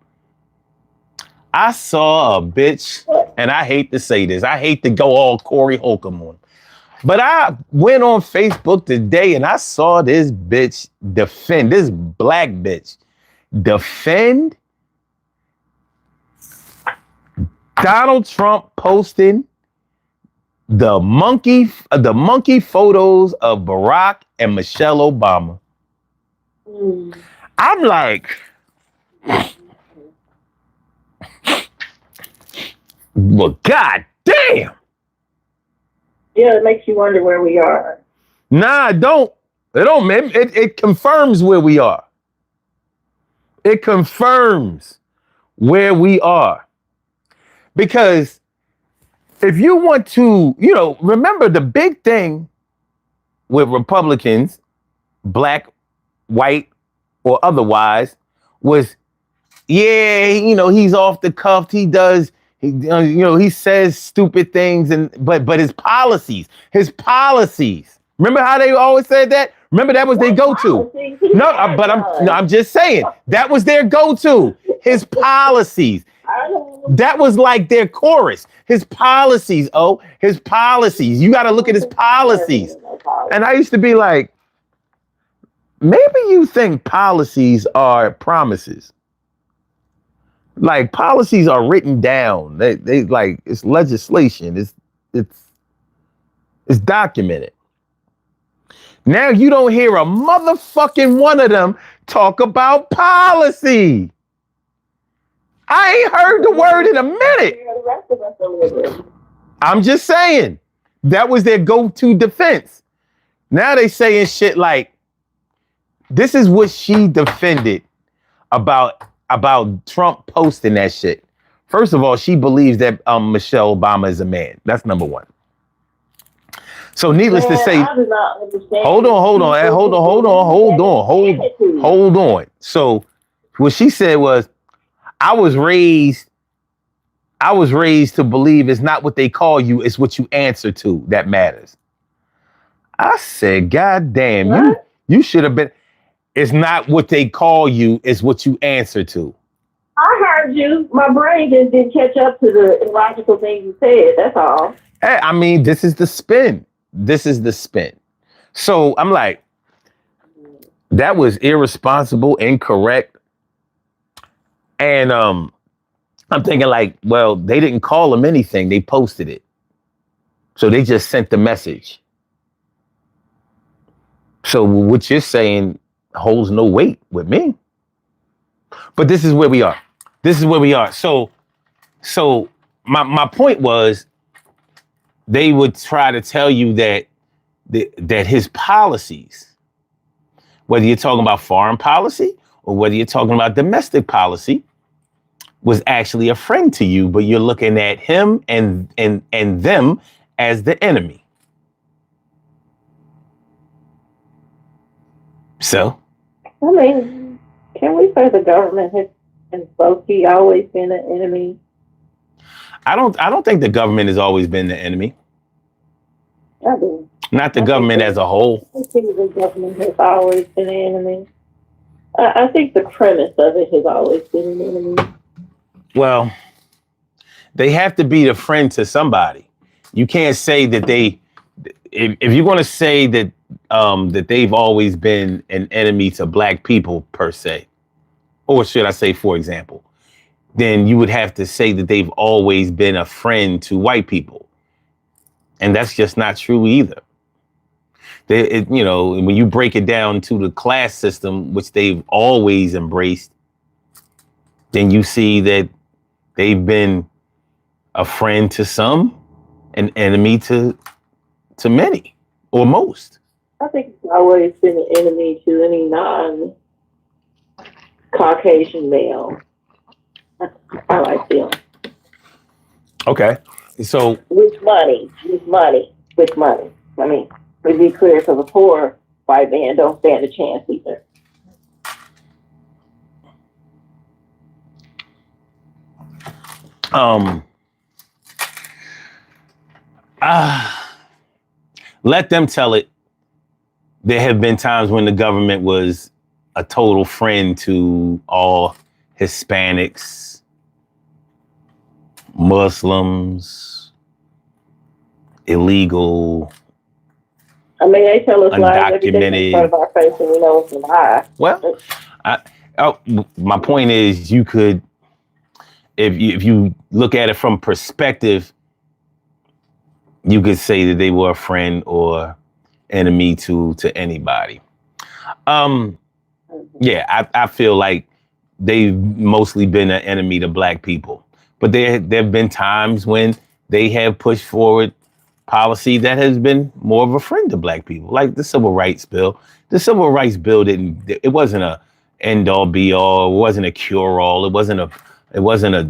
I saw a bitch, and I hate to say this, I hate to go all Corey Holcomb on, but I went on Facebook today and I saw this bitch defend, this black bitch defend Donald Trump posting the monkey photos of Barack and Michelle Obama. I'm like, well, god damn. Yeah, it makes you wonder where we are. Nah, it don't, man. It confirms where we are. It confirms where we are. Because if you want to, remember the big thing with Republicans, black, white, or otherwise, was, he's off the cuff. He does, he says stupid things, but his policies. Remember how they always said that? Remember that was their go-to. I'm just saying that was their go-to. His policies. That was like their chorus. His policies. His policies. You got to look at his policies. And I used to be like, maybe you think policies are promises. Like, policies are written down. They like, it's legislation. It's documented. Now you don't hear a motherfucking one of them talk about policy. I ain't heard the word in a minute. I'm just saying, that was their go-to defense. Now they saying shit like, this is what she defended about Trump posting that shit. First of all, she believes that Michelle Obama is a man. That's number one. So needless to say, hold on. So what she said was, I was raised to believe it's not what they call you, it's what you answer to that matters. I said, God damn, you should have been. It's not what they call you, it's what you answer to. I heard you. My brain just didn't catch up to the illogical thing you said. That's all. Hey, I mean, this is the spin. So I'm like, that was irresponsible, incorrect. And I'm thinking like, well, they didn't call him anything. They posted it. So they just sent the message. So what you're saying holds no weight with me. But this is where we are. So my point was, they would try to tell you that his policies, whether you're talking about foreign policy or whether you're talking about domestic policy, was actually a friend to you, but you're looking at him and them as the enemy. So I mean, can we say the government has low-key always been an enemy? I don't think the government has always been the enemy. I do. Not the I think government as a whole. the government has always been an enemy. I think the premise of it has always been an enemy. Well, they have to be the friend to somebody. You can't say that they. If you're going to say that that they've always been an enemy to black people per se, or should I say, for example, then you would have to say that they've always been a friend to white people, and that's just not true either. When you break it down to the class system, which they've always embraced, then you see that they've been a friend to some, an enemy to many or most. I think it's always been an enemy to any non-Caucasian male. I like them. Okay. So With money. I mean, to be clear, for the poor white man don't stand a chance either. um let them tell it. There have been times when the government was a total friend to all Hispanics, Muslims, illegal. I mean, they tell us lies every day in Undocumented. front of our face, and we know it's a lie. Well, my point is, you could, if you look at it from perspective, you could say that they were a friend or enemy to anybody. Yeah, I feel like they've mostly been an enemy to black people, but there have been times when they have pushed forward policy that has been more of a friend to black people, like the Civil Rights Bill. The Civil Rights Bill it wasn't a end all be all. It wasn't a cure all. It wasn't a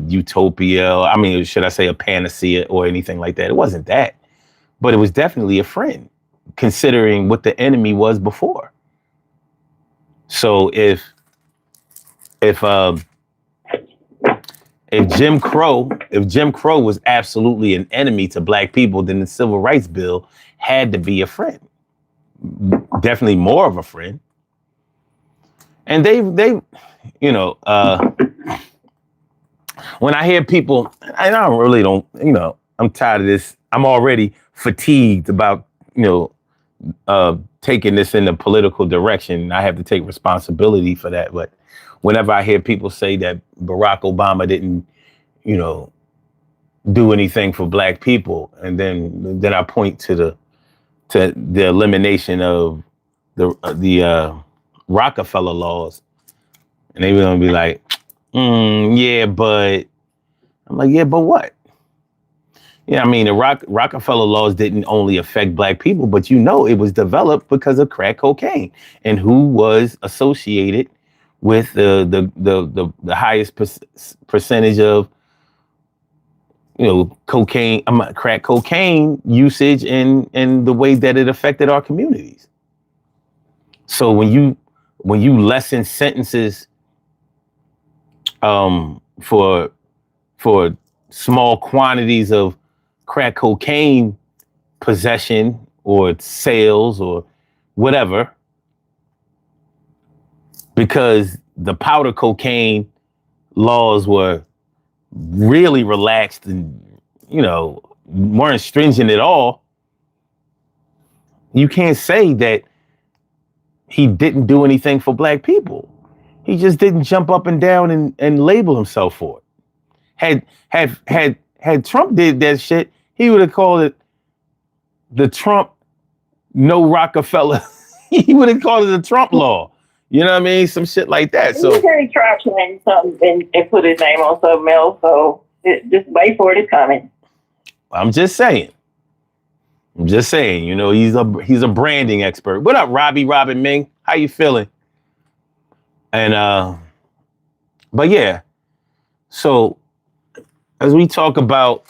utopia. I mean, should I say a panacea or anything like that? It wasn't that, but it was definitely a friend, considering what the enemy was before. So if Jim Crow was absolutely an enemy to black people, then the Civil Rights Bill had to be a friend, definitely more of a friend. And they when I hear people, and I really don't, I'm tired of this. I'm already fatigued about, taking this in the political direction. I have to take responsibility for that. But whenever I hear people say that Barack Obama didn't, do anything for black people, and then I point to the elimination of the Rockefeller laws, and they gonna be like, yeah, but I'm like, yeah, but what? Yeah, I mean, the Rockefeller laws didn't only affect black people, but it was developed because of crack cocaine, and who was associated with the highest percentage of crack cocaine usage and the way that it affected our communities. So when you lessen sentences for small quantities of crack cocaine possession or sales or whatever, because the powder cocaine laws were really relaxed and, weren't stringent at all, you can't say that he didn't do anything for black people. He just didn't jump up and down and label himself for it. Had Trump did that shit, he would have called it the Trump no Rockefeller. He would have called it the Trump law. You know what I mean? Some shit like that. So he can't try to change something and put his name on something else. So just wait for it. It's coming. I'm just saying. He's a branding expert. What up, Robin Ming? How you feeling? And but yeah. So as we talk about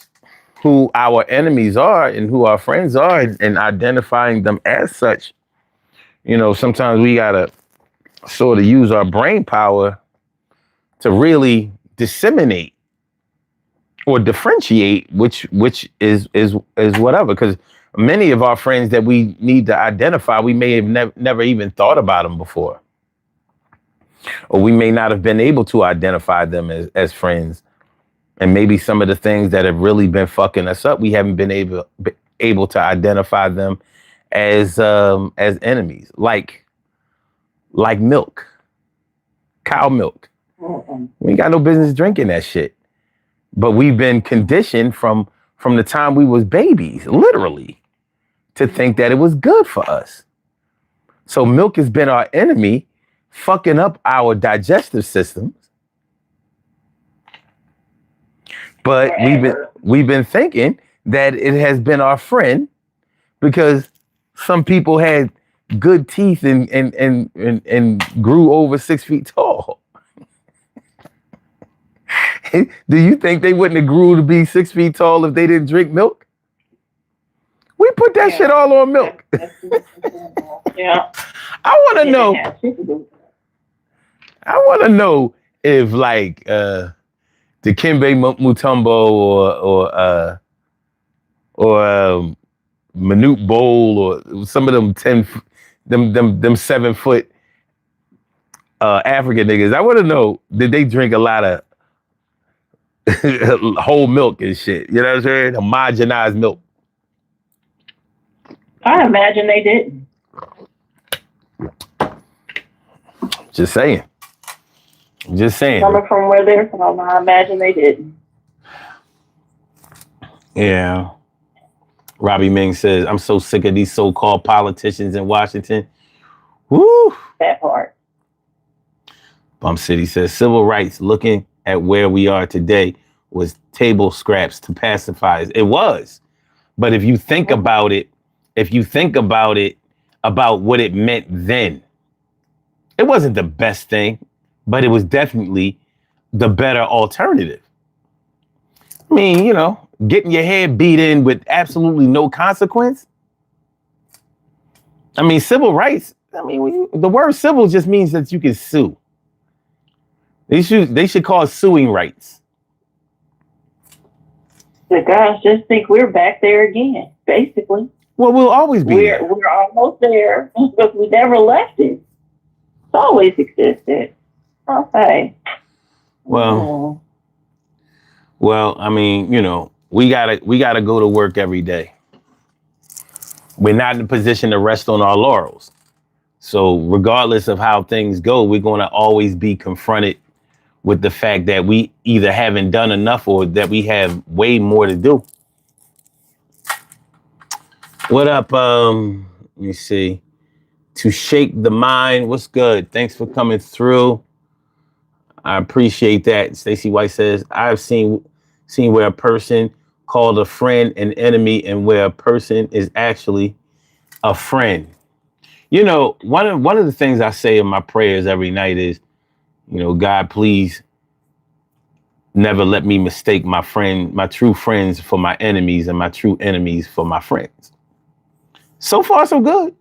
who our enemies are and who our friends are and identifying them as such, sometimes we gotta sort of use our brain power to really disseminate or differentiate which is whatever. Because many of our friends that we need to identify, we may have never even thought about them before, or we may not have been able to identify them as friends. And maybe some of the things that have really been fucking us up, we haven't been able to identify them as enemies, like milk, cow milk. We ain't got no business drinking that shit. But we've been conditioned from the time we was babies, literally, to think that it was good for us. So milk has been our enemy, fucking up our digestive systems. But we've been thinking that it has been our friend because some people had good teeth and grew over 6 feet tall. Do you think they wouldn't have grew to be 6 feet tall if they didn't drink milk? We put that shit all on milk. Yeah. I want to know if like Dikembe Mutombo or Manute Bol or some of them 7 foot African niggas. I want to know, did they drink a lot of whole milk and shit? You know what I'm saying? Homogenized milk. I imagine they didn't. Just saying. Coming from where they're from, I imagine they didn't. Yeah. Robbie Ming says, I'm so sick of these so-called politicians in Washington. Woo! That part. Bump City says, civil rights, looking at where we are today, was table scraps to pacifiers. It was. But if you think about it, about what it meant then, it wasn't the best thing, but it was definitely the better alternative. I mean, you know, getting your head beat in with absolutely no consequence. I mean, civil rights, the word civil just means that you can sue. They should call it suing rights. The guys just think we're back there again, basically. Well, we'll always be there. We're almost there because we never left it. It's always existed. Okay. Well, I mean, you know, we gotta go to work every day. We're not in a position to rest on our laurels. So regardless of how things go, we're going to always be confronted with the fact that we either haven't done enough or that we have way more to do. What up? Let me see. To shake the mind. What's good? Thanks for coming through. I appreciate that. Stacey White says, I've seen where a person called a friend an enemy and where a person is actually a friend. You know, one of the things I say in my prayers every night is, you know, God, please never let me mistake my true friends for my enemies and my true enemies for my friends. So far, so good.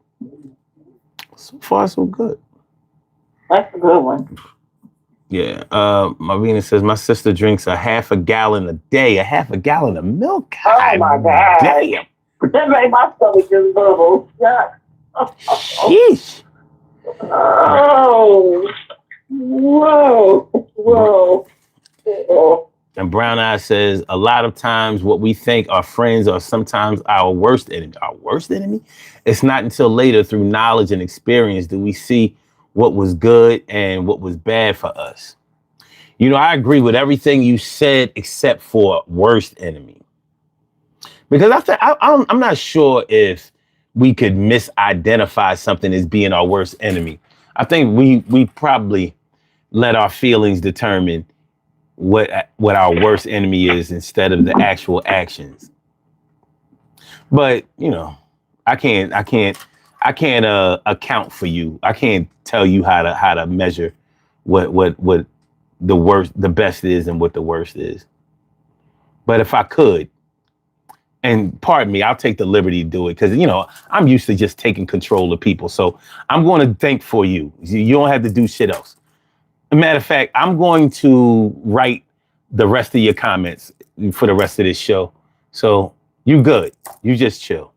So far, so good. That's a good one. Yeah. Marina says, my sister drinks a half a gallon a day, a half a gallon of milk. God, oh, my God. Damn. That made my stomach just bubble. Sheesh. Oh. Whoa. And Brown Eye says, a lot of times what we think are friends are sometimes our worst enemy. Our worst enemy? It's not until later through knowledge and experience do we see what was good and what was bad for us. You know, I agree with everything you said except for worst enemy. Because I'm not sure if we could misidentify something as being our worst enemy. I think we probably let our feelings determine what our worst enemy is instead of the actual actions. But, you know, I can't account for you. I can't tell you how to measure what the best is and what the worst is. But if I could, and pardon me, I'll take the liberty to do it because, I'm used to just taking control of people. So I'm going to think for you. You don't have to do shit else. As a matter of fact, I'm going to write the rest of your comments for the rest of this show. So you good. You just chill.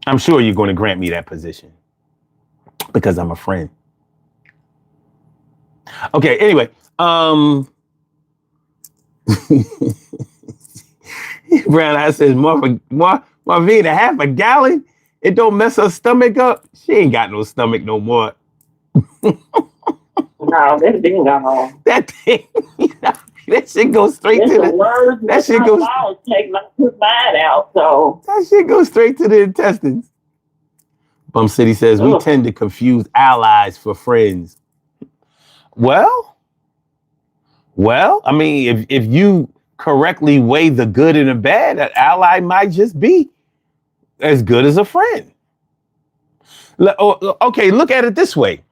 I'm sure you're going to grant me that position because I'm a friend. Okay, anyway. Brown Eye says, Marvina, half a gallon? It don't mess her stomach up? She ain't got no stomach no more. No, this didn't go home. That thing, that shit goes straight to the words. That shit goes. Take mine out. So that shit goes straight to the intestines. Bum City says we tend to confuse allies for friends. Well, I mean, if you correctly weigh the good and the bad, an ally might just be as good as a friend. Okay, look at it this way.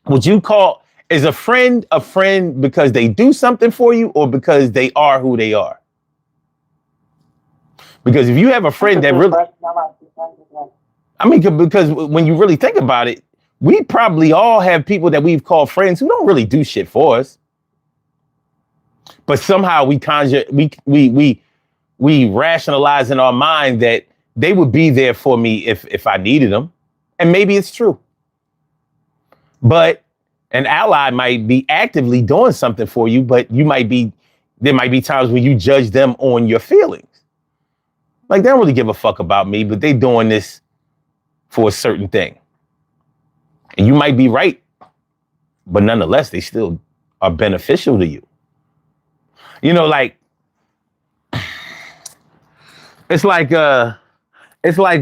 Would you call is a friend because they do something for you or because they are who they are? Because if you have a friend that really, I mean, because when you really think about it, we probably all have people that we've called friends who don't really do shit for us. But somehow we rationalize in our mind that they would be there for me if I needed them. And maybe it's true. But an ally might be actively doing something for you, but there might be times where you judge them on your feelings. Like, they don't really give a fuck about me, but they doing this for a certain thing. And you might be right, but nonetheless, they still are beneficial to you. Like, it's like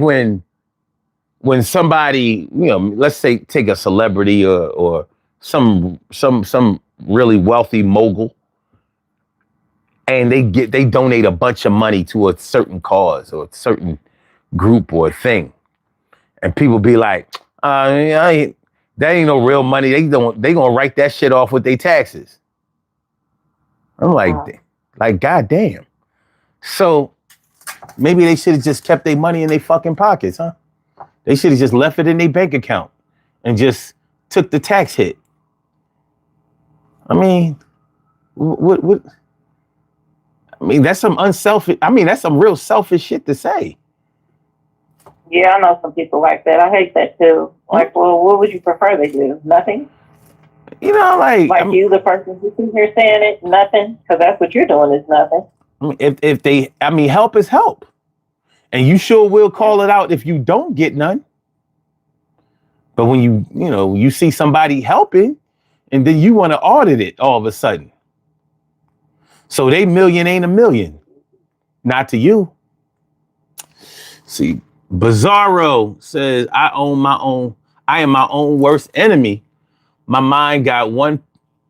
when somebody, let's say take a celebrity or some really wealthy mogul, and they donate a bunch of money to a certain cause or a certain group or a thing, and people be like, that ain't no real money. They gonna write that shit off with their taxes. I'm like, goddamn. So maybe they should have just kept their money in their fucking pockets, huh? They should have just left it in their bank account and just took the tax hit. I mean, what? I mean, that's some unselfish. I mean, that's some real selfish shit to say. Yeah, I know some people like that. I hate that too. Like, well, what would you prefer they do? Nothing? Like you, the person who's in here saying it, nothing? Because that's what you're doing is nothing. I mean, help is help. And you sure will call it out if you don't get none. But when you see somebody helping, and then you want to audit it all of a sudden. So they million ain't a million. Not to you. See, Bizarro says, I am my own worst enemy. My mind got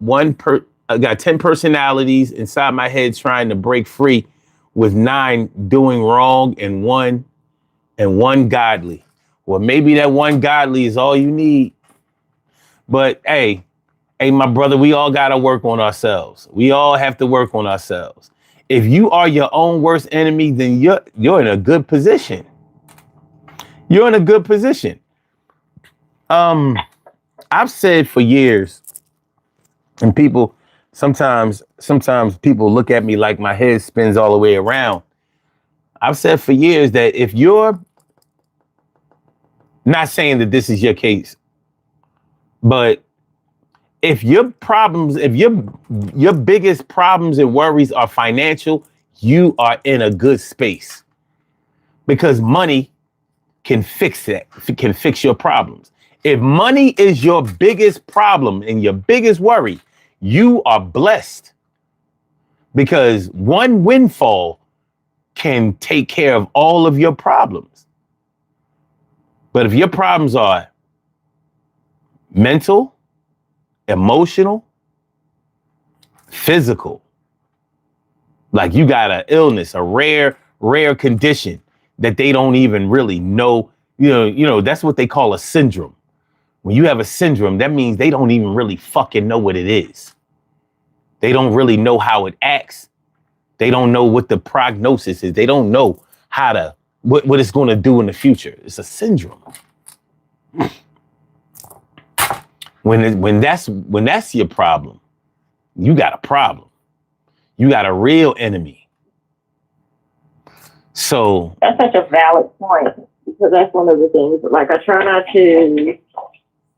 got 10 personalities inside my head trying to break free, with 9 doing wrong and one godly. Well, maybe that one godly is all you need. But hey, my brother, we all got to work on ourselves. We all have to work on ourselves. If you are your own worst enemy, then you're in a good position. You're in a good position. I've said for years, and people sometimes people look at me like my head spins all the way around. I've said for years that if you're not saying that this is your case, but if your biggest problems and worries are financial, you are in a good space, because money can fix that, can fix your problems. If money is your biggest problem and your biggest worry, you are blessed, because one windfall can take care of all of your problems. But if your problems are mental, emotional, physical, like you got an illness, a rare condition that they don't even really know, that's what they call a syndrome. When you have a syndrome, that means they don't even really fucking know what it is. They don't really know how it acts. They don't know what the prognosis is. They don't know how to what it's going to do in the future. It's a syndrome. When that's your problem, you got a problem. You got a real enemy. So that's such a valid point, because that's one of the things. Like, I try not to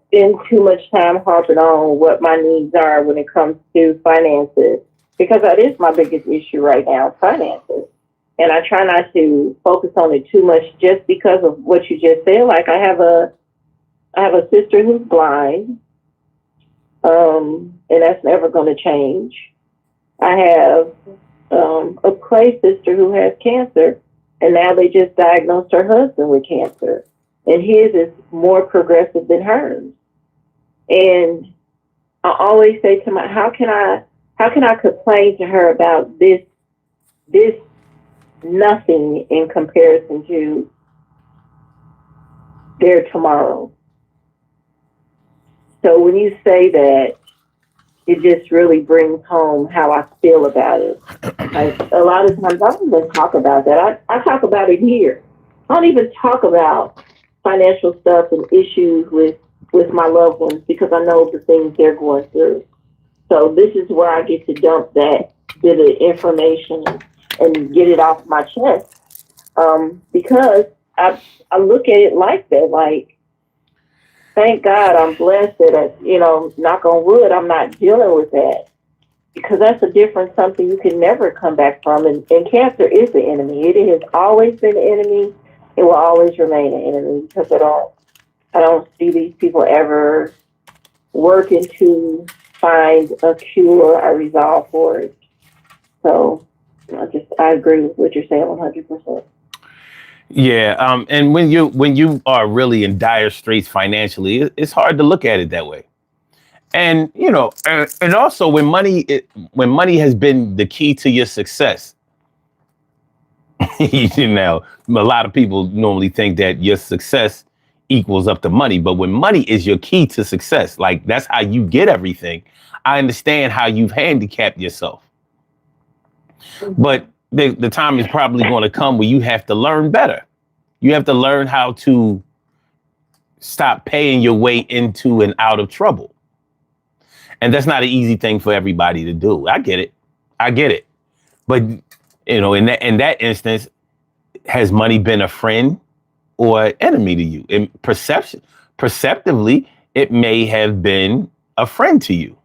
spend too much time harping on what my needs are when it comes to finances, because that is my biggest issue right now, finances. And I try not to focus on it too much, just because of what you just said. Like, I have a sister who's blind, and that's never going to change. I have a Clay sister who has cancer, and now they just diagnosed her husband with cancer, and his is more progressive than hers. And I always say to how can I complain to her about this nothing in comparison to their tomorrow? So when you say that, it just really brings home how I feel about it. Like, a lot of times I don't even talk about that. I talk about it here. I don't even talk about financial stuff and issues with my loved ones, because I know the things they're going through. So this is where I get to dump that bit of information and get it off my chest. Because I look at it like that. Like, thank God I'm blessed that, knock on wood, I'm not dealing with that. Because that's a different something you can never come back from. And cancer is the enemy. It has always been the enemy. It will always remain an enemy, because I don't see these people ever working to find a cure or a resolve for it. So I agree with what you're saying 100%. yeah, and when you are really in dire straits financially, it's hard to look at it that way. And and also when money has been the key to your success, a lot of people normally think that your success equals up to money. But when money is your key to success, like, that's how you get everything, I understand how you've handicapped yourself. But the time is probably going to come where you have to learn better. You have to learn how to stop paying your way into and out of trouble. And that's not an easy thing for everybody to do. I get it. But, in that instance, has money been a friend or enemy to you? In perceptively, it may have been a friend to you.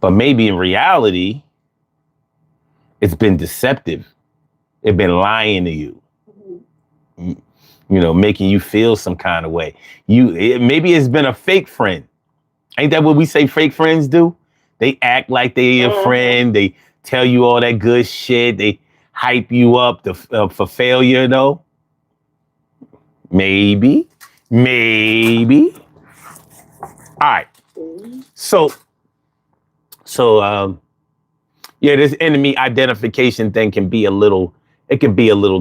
But maybe in reality, it's been deceptive. It's been lying to you. Making you feel some kind of way. Maybe it's been a fake friend. Ain't that what we say fake friends do? They act like they're your friend. They tell you all that good shit. They hype you up for failure, though. Maybe. All right. So, this enemy identification thing can be a little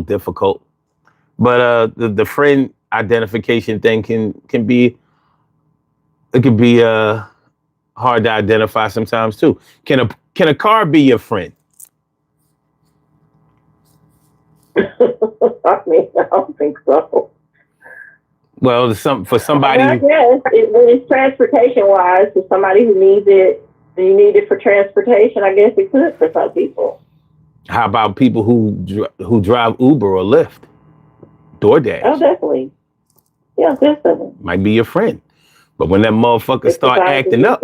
difficult. But the friend identification thing can be hard to identify sometimes too. Can a car be your friend? I don't think so. Well, for somebody. I guess when it's transportation wise, for somebody who needs it, you need it for transportation. I guess it could for some people. How about people who drive Uber or Lyft, DoorDash? Oh, definitely. Yeah, definitely. Might be your friend. But when that motherfucker start acting up,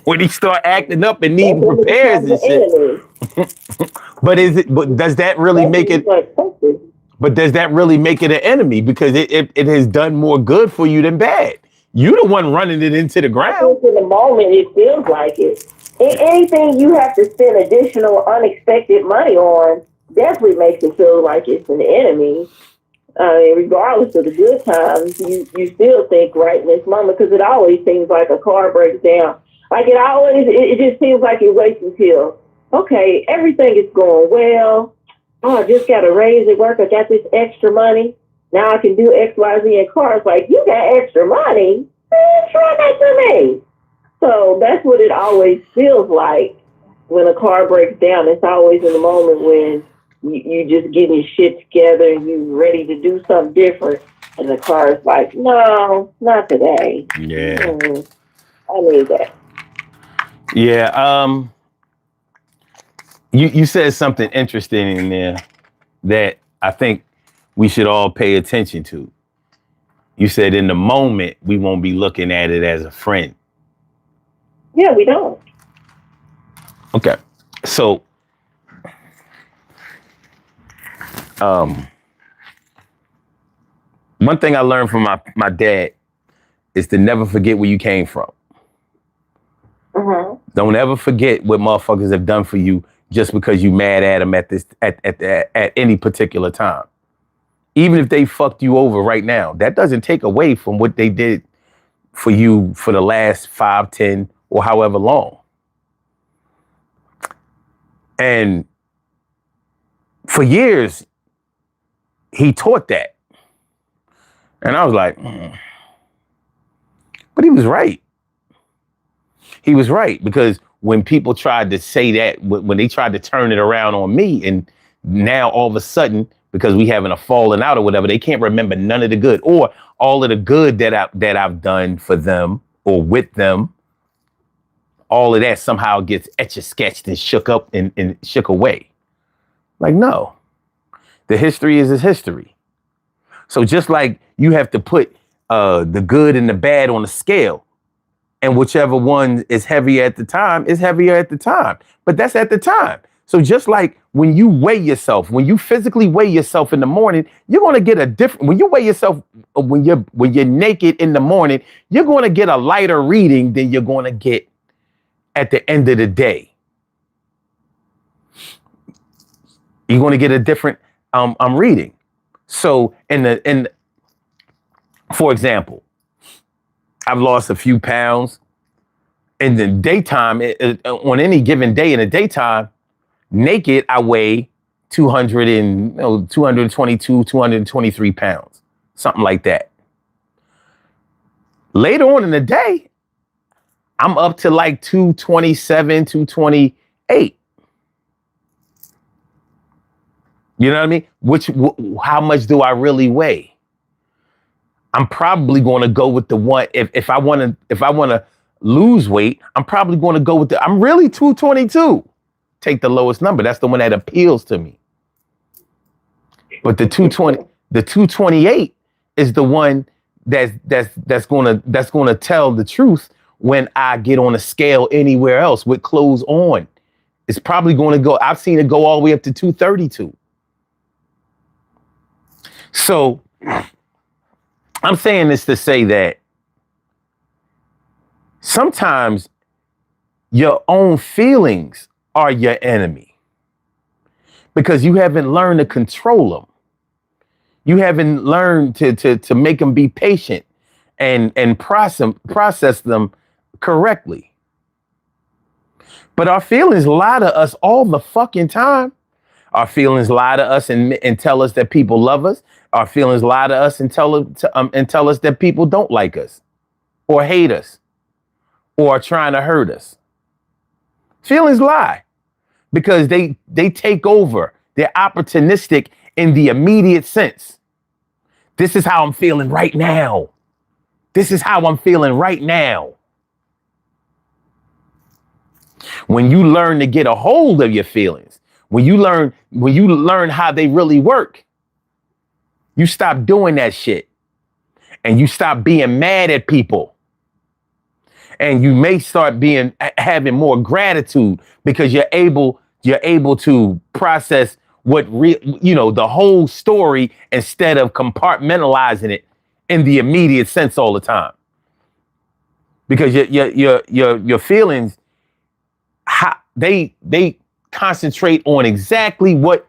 when he start acting up and needing repairs and shit. But does that really make it? But does that really make it an enemy? Because it has done more good for you than bad. You the one running it into the ground. I think in the moment it feels like it. Anything you have to spend additional unexpected money on definitely makes it feel like it's an enemy. Regardless of the good times, you still think right in this moment, because it always seems like a car breaks down. Like it just seems like it waits until, okay, everything is going well. Oh, I just got a raise at work. I got this extra money. Now I can do X, Y, Z in cars. Like, you got extra money? Man, try that for me. So that's what it always feels like. when a car breaks down, it's always in the moment when you just getting your shit together and you ready to do something different, and the car is like, no, not today. Yeah. I need that. Yeah. You said something interesting in there that I think we should all pay attention to. You said in the moment we won't be looking at it as a friend. Yeah, we don't. Okay. So um one thing I learned from my dad is to never forget where you came from. Mm-hmm. Don't ever forget what motherfuckers have done for you just because you mad at them at any particular time. Even if they fucked you over right now, that doesn't take away from what they did for you for the last 5, 10, or however long. And for years, he taught that. And I was like, but he was right. He was right, because when people tried to say that, when they tried to turn it around on me, and now all of a sudden, because we having a falling out or whatever, they can't remember none of the good or all of the good that I've done for them or with them. All of that somehow gets etched, sketched, and shook up and shook away. Like, no, the history is history. So just like you have to put the good and the bad on a scale, and whichever one is heavier at the time is heavier at the time. But that's at the time. So just like when you weigh yourself, when you physically weigh yourself in the morning, you're going to get a different, when you weigh yourself, when you're naked in the morning, you're going to get a lighter reading than you're going to get at the end of the day. You're going to get a different reading. So for example, I've lost a few pounds in the daytime. On any given day in the daytime, naked, I weigh 222, 223 pounds, something like that. Later on in the day, I'm up to like 227, 228. You know what I mean? How much do I really weigh? I'm probably going to go with the one. If I want to lose weight, I'm probably going to go with I'm really 222. Take the lowest number. That's the one that appeals to me. But the 228 is the one that's going to tell the truth when I get on a scale anywhere else with clothes on. It's probably going to go. I've seen it go all the way up to 232. So I'm saying this to say that sometimes your own feelings are your enemy because you haven't learned to control them. You haven't learned to make them be patient and process them correctly. But our feelings lie to us all the fucking time. Our feelings lie to us and tell us that people love us. Our feelings lie to us and tell us that people don't like us or hate us or are trying to hurt us. Feelings lie because they take over. They're opportunistic in the immediate sense. This is how I'm feeling right now. This is how I'm feeling right now. When you learn to get a hold of your feelings, when you learn how they really work, you stop doing that shit and you stop being mad at people. And you may start having more gratitude because you're able to process the whole story instead of compartmentalizing it in the immediate sense all the time. Because your feelings, they concentrate on exactly what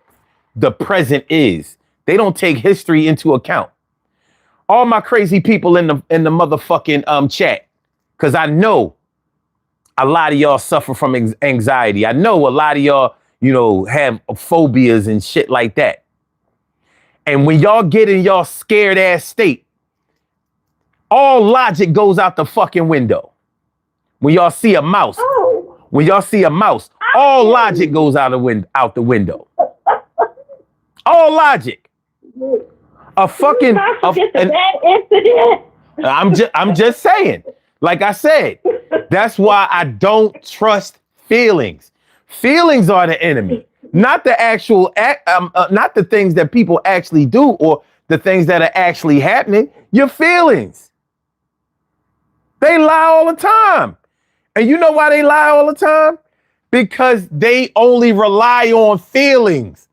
the present is. They don't take history into account. All my crazy people in the motherfucking chat, because I know a lot of y'all suffer from anxiety. I know a lot of y'all, have phobias and shit like that. And when y'all get in y'all scared ass state, all logic goes out the fucking window. When y'all see a mouse, Oh. when y'all see a mouse, All logic goes out the window. All logic. A fucking. Forget the bad incident. I'm just saying. Like I said, that's why I don't trust feelings. Feelings are the enemy, not the actual, not the things that people actually do or the things that are actually happening. Your feelings. They lie all the time, and you know why they lie all the time? Because they only rely on feelings.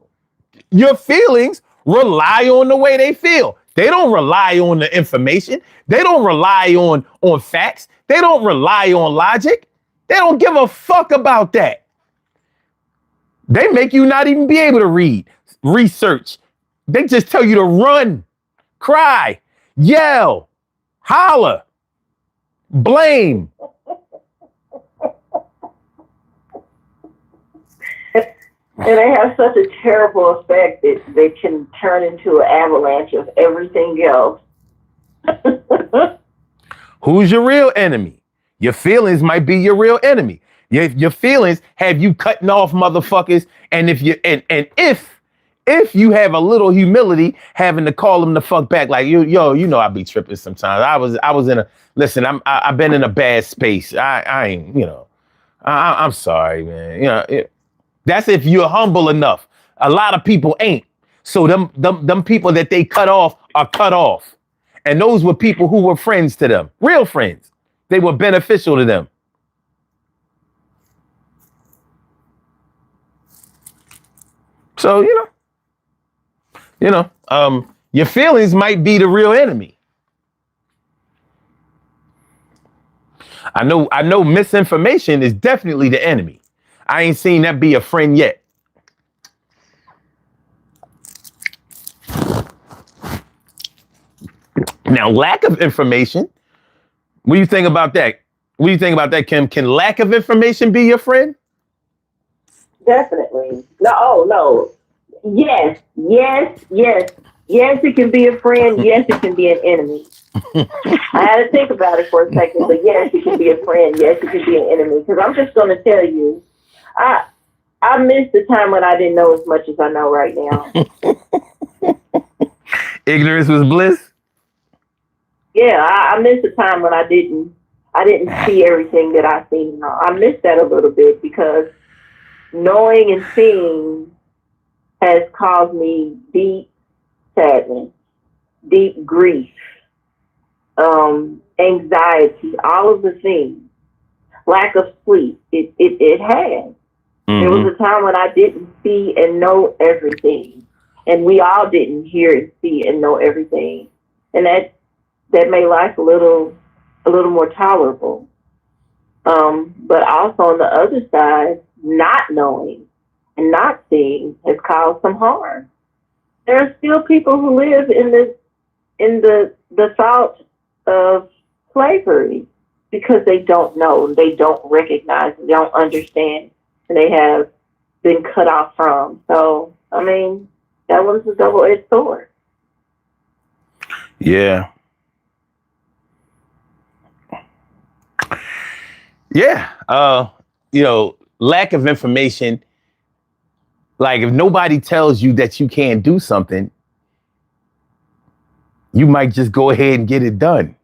Your feelings rely on the way they feel. They don't rely on the information. They don't rely on facts. They don't rely on logic. They don't give a fuck about that. They make you not even be able to read, research. They just tell you to run, cry, yell, holler, blame. And they have such a terrible effect that they can turn into an avalanche of everything else. Who's your real enemy? Your feelings might be your real enemy. Your feelings have you cutting off motherfuckers. And if if you have a little humility, having to call them the fuck back, like you know, I be tripping sometimes. I was in a, listen, I've been in a bad space. I ain't, you know, I'm sorry, man. You know, that's if you're humble enough. A lot of people ain't. So them people that they cut off are cut off. And those were people who were friends to them, real friends. They were beneficial to them. So, your feelings might be the real enemy. I know misinformation is definitely the enemy. I ain't seen that be a friend yet. Now, lack of information. What do you think about that? What do you think about that, Kim? Can lack of information be your friend? Definitely. No. Yes, it can be a friend. Yes, it can be an enemy. I had to think about it for a second, but yes, it can be a friend. Yes, it can be an enemy. Because I'm just going to tell you, I missed the time when I didn't know as much as I know right now. Ignorance was bliss. Yeah, I missed the time when I didn't see everything that I see now. I missed that a little bit because knowing and seeing has caused me deep sadness, deep grief, anxiety, all of the things, lack of sleep. It has. Mm-hmm. There was a time when I didn't see and know everything, and we all didn't hear and see and know everything, and that made life a little more tolerable. But also on the other side, not knowing and not seeing has caused some harm. There are still people who live in the thought of slavery because they don't know, they don't recognize, they don't understand, and they have been cut off from. So, I mean, that was a double-edged sword. Yeah. Yeah. Lack of information. Like if nobody tells you that you can't do something, you might just go ahead and get it done.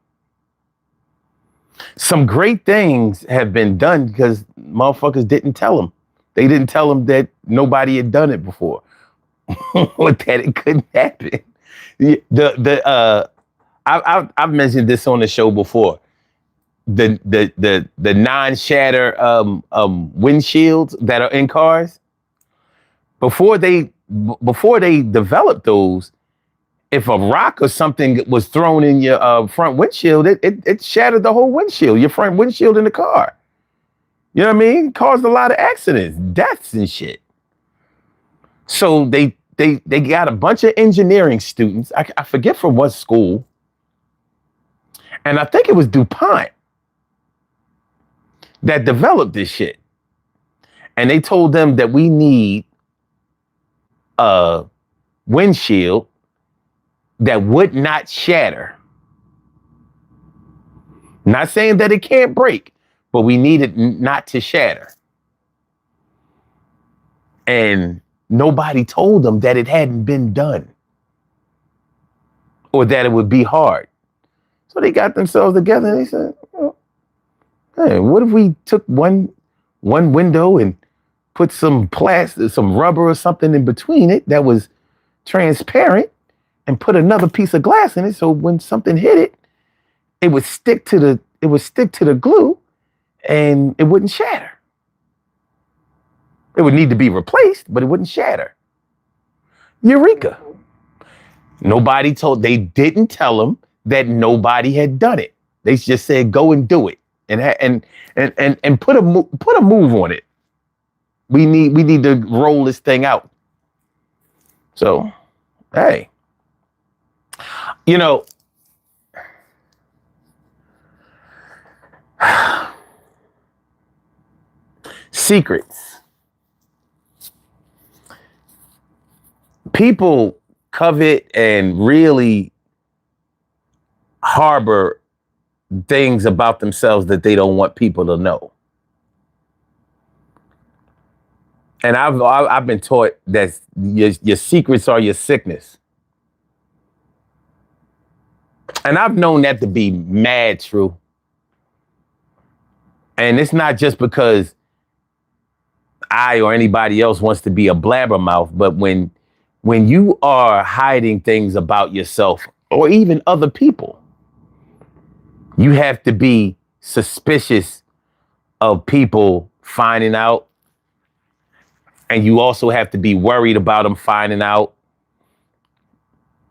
Some great things have been done because motherfuckers didn't tell them. They didn't tell them that nobody had done it before or that it couldn't happen. I've mentioned this on the show before. The non-shatter windshields that are in cars. Before they developed those, if a rock or something was thrown in your front windshield, it shattered the whole windshield, your front windshield in the car. You know what I mean? It caused a lot of accidents, deaths and shit. So they got a bunch of engineering students. I forget from what school. And I think it was DuPont that developed this shit. And they told them that we need a windshield that would not shatter. Not saying that it can't break, but we need it not to shatter. And nobody told them that it hadn't been done or that it would be hard. So they got themselves together and they said, oh, hey, what if we took one window and put some plastic, some rubber or something in between it that was transparent and put another piece of glass in it so when something hit it, it would stick to the glue and it wouldn't shatter. It would need to be replaced, but it wouldn't shatter. Eureka. They didn't tell them that nobody had done it. They just said, go and do it and put a move on it. We need to roll this thing out. So, hey, you know, secrets. People covet and really harbor things about themselves that they don't want people to know. And I've been taught that your secrets are your sickness. And I've known that to be mad true. And it's not just because I or anybody else wants to be a blabbermouth, but when you are hiding things about yourself or even other people, you have to be suspicious of people finding out. And you also have to be worried about them finding out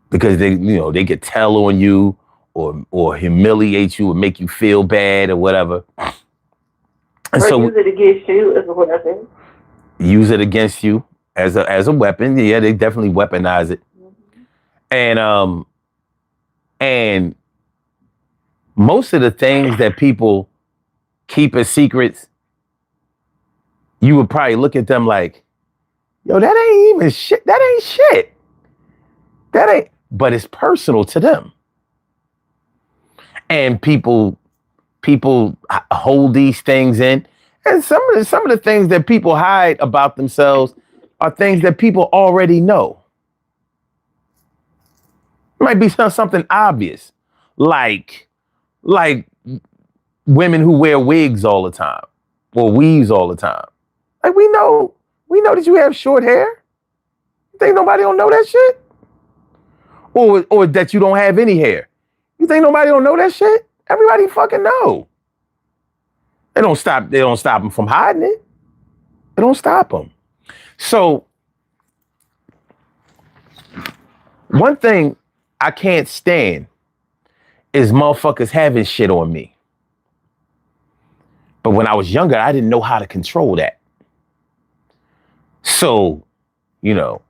because they could tell on you or humiliate you or make you feel bad or whatever. And or so use it against you as a weapon. Use it against you as a weapon. Yeah, they definitely weaponize it. Mm-hmm. And most of the things that people keep as secrets, you would probably look at them like, yo, that ain't even shit. That ain't shit. That ain't, but it's personal to them. And people hold these things in. And some of the things that people hide about themselves are things that people already know. It might be something obvious, like women who wear wigs all the time or weaves all the time. Like we know that you have short hair. You think nobody don't know that shit? Or that you don't have any hair. You think nobody don't know that shit? Everybody fucking know. They don't stop them from hiding it. They don't stop them. So one thing I can't stand is motherfuckers having shit on me. But when I was younger, I didn't know how to control that. So, your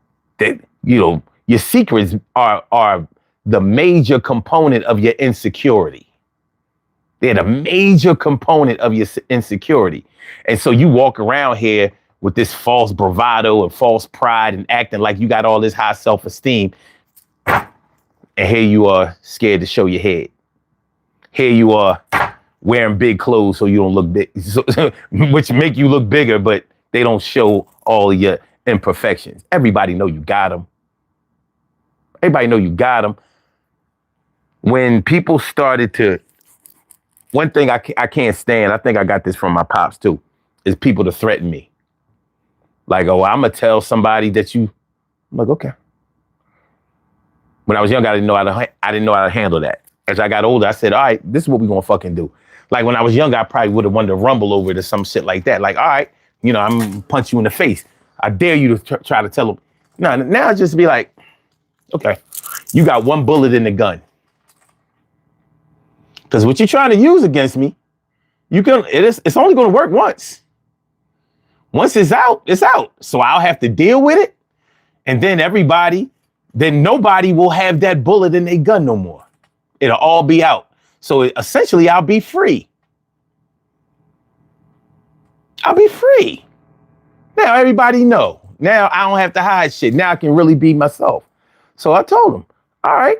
secrets are the major component of your insecurity. They're the major component of your insecurity. And so you walk around here with this false bravado and false pride and acting like you got all this high self-esteem. And here you are scared to show your head. Here you are wearing big clothes so you don't look big, which make you look bigger, but they don't show all of your imperfections. Everybody know you got them. Everybody know you got them. When people started to, one thing I can't stand, I think I got this from my pops too, is people to threaten me. Like, oh, I'm going to tell somebody that you, I'm like, okay. When I was young, I didn't know how to handle that. As I got older, I said, all right, this is what we're going to fucking do. Like when I was younger, I probably would have wanted to rumble over to some shit like that. Like, all right, I'm going to punch you in the face. I dare you to try to tell them. No, now just be like, okay, you got one bullet in the gun. Because what you're trying to use against me, it's only going to work once. Once it's out, it's out. So I'll have to deal with it. And then nobody will have that bullet in their gun no more. It'll all be out. So essentially, I'll be free. I'll be free. Now everybody know. Now I don't have to hide shit. Now I can really be myself. So I told him, all right,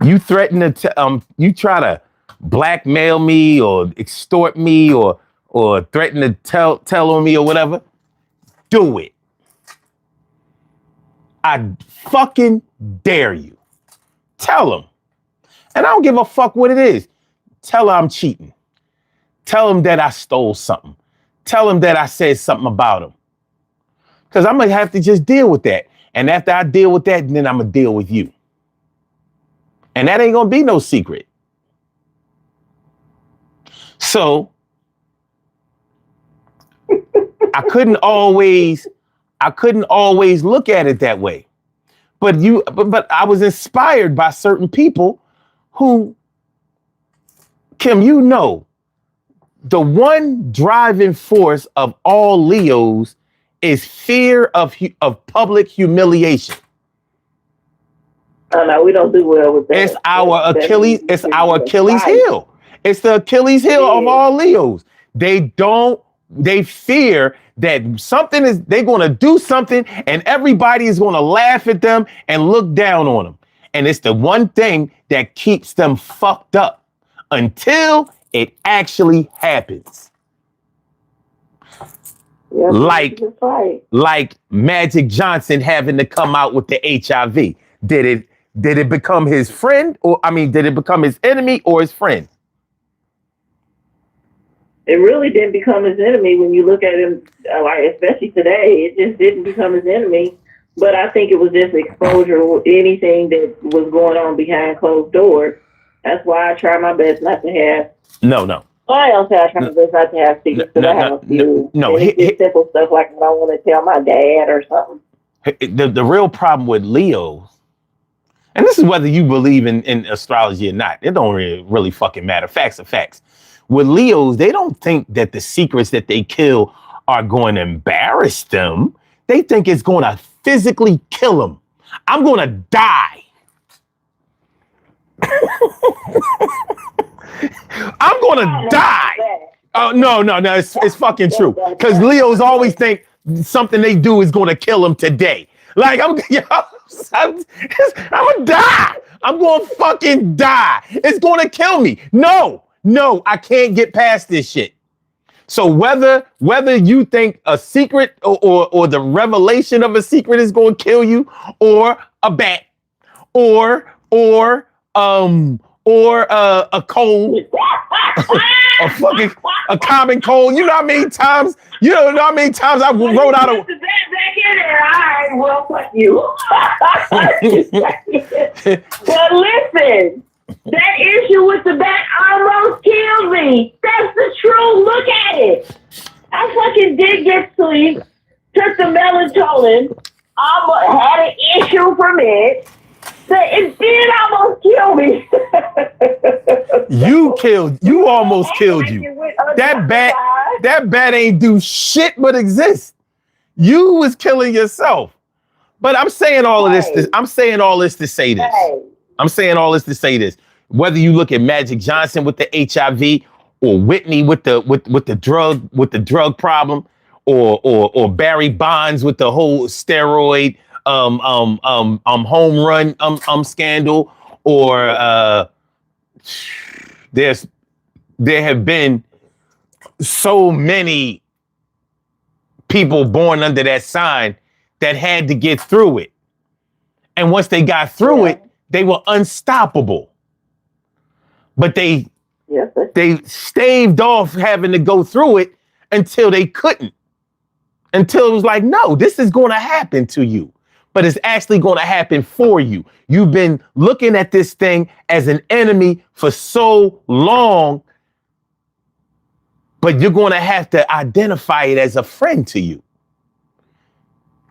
you threaten to, you try to blackmail me or extort me or threaten to tell on me or whatever. do it. I fucking dare you. Tell them. And I don't give a fuck what it is. Tell her I'm cheating. Tell them that I stole something. Tell them that I said something about them. Because I'm going to have to just deal with that. And after I deal with that, then I'm going to deal with you. And that ain't going to be no secret. So I couldn't always look at it that way. But I was inspired by certain people who, Kim, you know, the one driving force of all Leos is fear of public humiliation. Oh no, we don't do well with that. It's our Achilles. It's our Achilles heel. It's the Achilles heel of all Leos. They fear that they're going to do something and everybody is going to laugh at them and look down on them. And it's the one thing that keeps them fucked up until it actually happens. Yeah, like Magic Johnson having to come out with the HIV. Did it become his friend did it become his enemy or his friend? It really didn't become his enemy when you look at him, like especially today. It just didn't become his enemy. But I think it was just exposure to anything that was going on behind closed doors. That's why I try my best not to have. No. I don't say I try my best not to have secrets because I have a few. It's simple stuff like I don't want to tell my dad or something. The real problem with Leos, and this is whether you believe in astrology or not, it don't really fucking matter. Facts are facts. With Leos, they don't think that the secrets that they kill are going to embarrass them. They think it's going to physically kill them. I'm going to die. I'm going to die. Oh, no, it's fucking true. Because Leos always think something they do is going to kill them today. Like, I'm going to die. I'm going to fucking die. It's going to kill me. No, I can't get past this shit. So whether you think a secret or the revelation of a secret is going to kill you, or a bat, or a cold, a common cold. You know how many times? You know how many times I wrote out a. I will put you. But listen. That issue with the bat almost killed me. That's the truth. Look at it. I fucking did get sleep, took the melatonin, almost had an issue from it. It did almost kill me. You almost killed you. That bat ain't do shit but exist. You was killing yourself. But I'm saying all of this. I'm saying all this to say this. Whether you look at Magic Johnson with the HIV, or Whitney with the drug problem, or Barry Bonds with the whole steroid home run scandal, or there have been so many people born under that sign that had to get through it. And once they got through it, they were unstoppable. But they staved off having to go through it until they couldn't. Until it was like, no, this is going to happen to you. But it's actually going to happen for you. You've been looking at this thing as an enemy for so long, but you're going to have to identify it as a friend to you.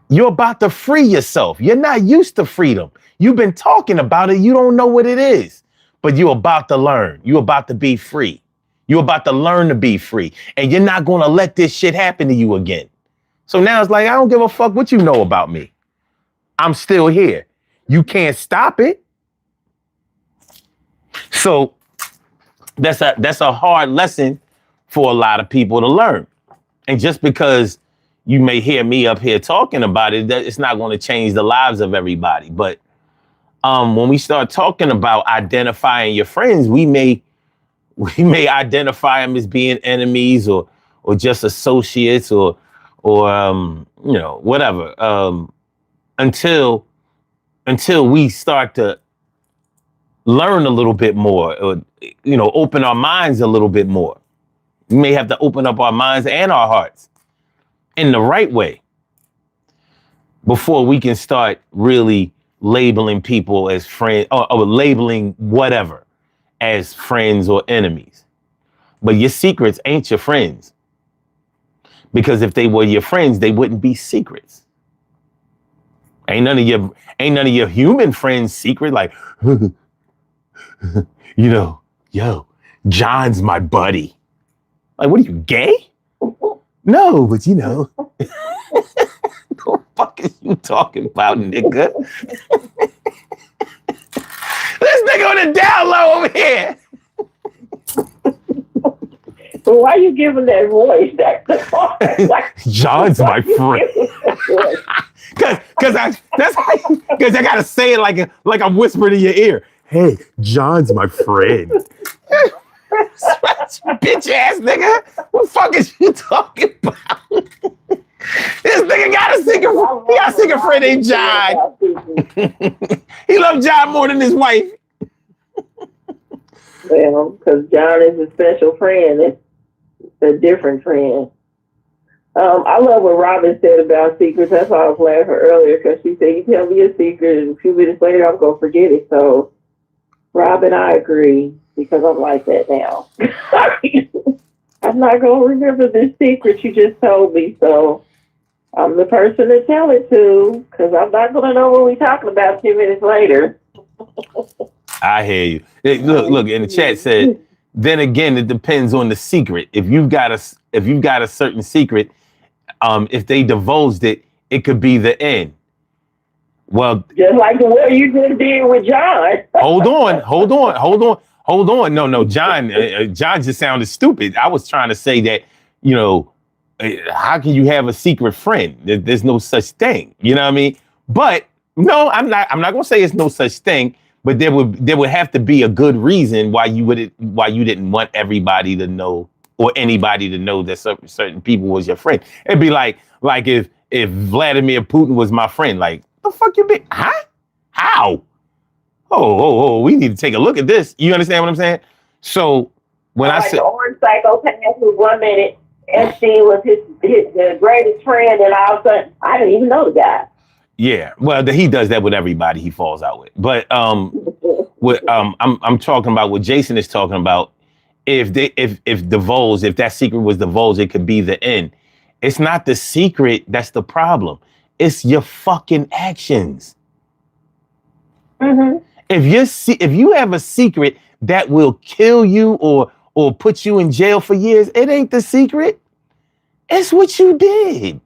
You're about to free yourself. You're not used to freedom. You've been talking about it. You don't know what it is, but you're about to learn. You're about to be free. You're about to learn to be free. And you're not going to let this shit happen to you again. So now it's like, I don't give a fuck what you know about me. I'm still here. You can't stop it. So that's a hard lesson for a lot of people to learn. And just because you may hear me up here talking about it, it's not going to change the lives of everybody. But when we start talking about identifying your friends, we may identify them as being enemies or just associates or or whatever, until we start to learn a little bit more, or open our minds a little bit more. We may have to open up our minds and our hearts in the right way before we can start really labeling people as friends, or labeling whatever as friends or enemies. But your secrets ain't your friends, because if they were your friends, they wouldn't be secrets. Ain't none of your human friends secret, like, yo, John's my buddy. Like, what are you, gay? No, but what the fuck is you talking about, nigga? This nigga on the down low over here. So why are you giving that voice? John's my friend. Because I gotta say it like I'm whispering in your ear. Hey, John's my friend. Bitch ass nigga. What the fuck is you talking about? This nigga got a secret friend named John. He loves John more than his wife. Well, because John is a special friend. It's a different friend. I love what Robin said about secrets. That's why I was laughing earlier, because she said, you tell me a secret, and a few minutes later, I'm going to forget it. So, Robin, I agree, because I'm like that now. I'm not going to remember this secret you just told me, so I'm the person to tell it to, because I'm not going to know what we're talking about 2 minutes later. I hear you. Hey, look, in the chat said, then again, it depends on the secret. If you've got a certain secret, if they divulged it, it could be the end. Well, just like the way you just did with John. hold on. No, John just sounded stupid. I was trying to say that, how can you have a secret friend? There's no such thing. You know what I mean? But no, I'm not going to say it's no such thing. But there would have to be a good reason why you didn't want everybody to know, or anybody to know, that certain people was your friend. It'd be like if Vladimir Putin was my friend, like, the fuck you be? Huh? How? Oh, we need to take a look at this. You understand what I'm saying? So when I said the orange psychopath was 1 minute, Epstein was his greatest friend, and all of a sudden I didn't even know the guy. Yeah, well, he does that with everybody he falls out with. But I'm talking about what Jason is talking about. If that secret was divulged, it could be the end. It's not the secret that's the problem. It's your fucking actions. Mm-hmm. If you have a secret that will kill you or put you in jail for years, it ain't the secret. It's what you did.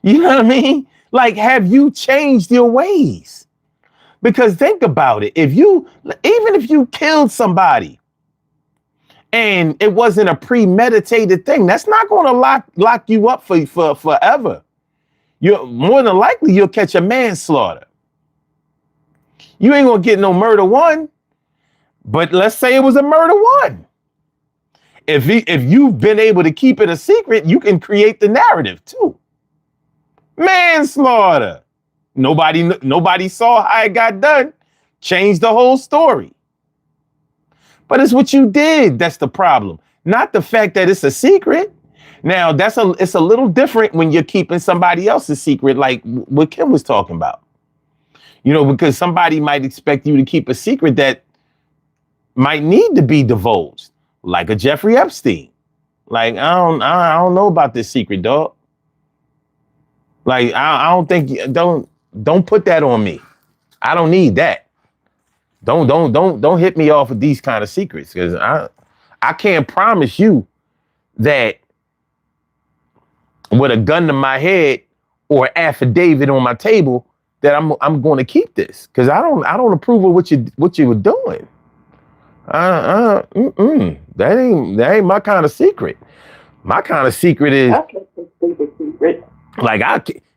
You know what I mean? Like, have you changed your ways? Because think about it. Even if you killed somebody and it wasn't a premeditated thing, that's not going to lock you up for forever. You're more than likely you'll catch a manslaughter. You ain't going to get no murder one, but let's say it was a murder one. If you've been able to keep it a secret, you can create the narrative too. Manslaughter. Nobody saw how it got done. Changed the whole story. But it's what you did that's the problem, not the fact that it's a secret. Now, it's a little different when you're keeping somebody else's secret, like what Kim was talking about. Because somebody might expect you to keep a secret that might need to be divulged, like a Jeffrey Epstein. Like, I don't know about this secret, dog. Like, I don't think, don't put that on me. I don't need that. Don't hit me off with these kind of secrets, because I can't promise you that with a gun to my head or affidavit on my table that I'm going to keep this, because I don't approve of what you were doing. That ain't my kind of secret. My kind of secret is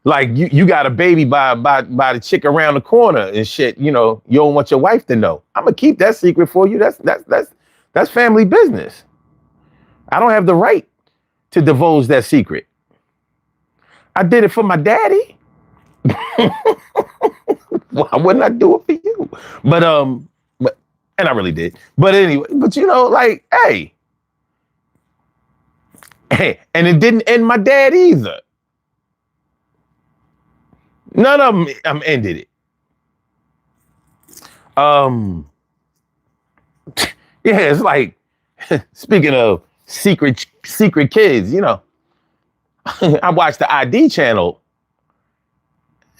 like you got a baby by the chick around the corner and shit. You don't want your wife to know. I'm gonna keep that secret for you. That's family business. I don't have the right to divulge that secret. I did it for my daddy. Why wouldn't I do it for you? But and I really did. But anyway, but you know, like, hey, and it didn't end my dad either. None of them ended it. Yeah, it's like, speaking of secret kids, you know, I watched the ID channel.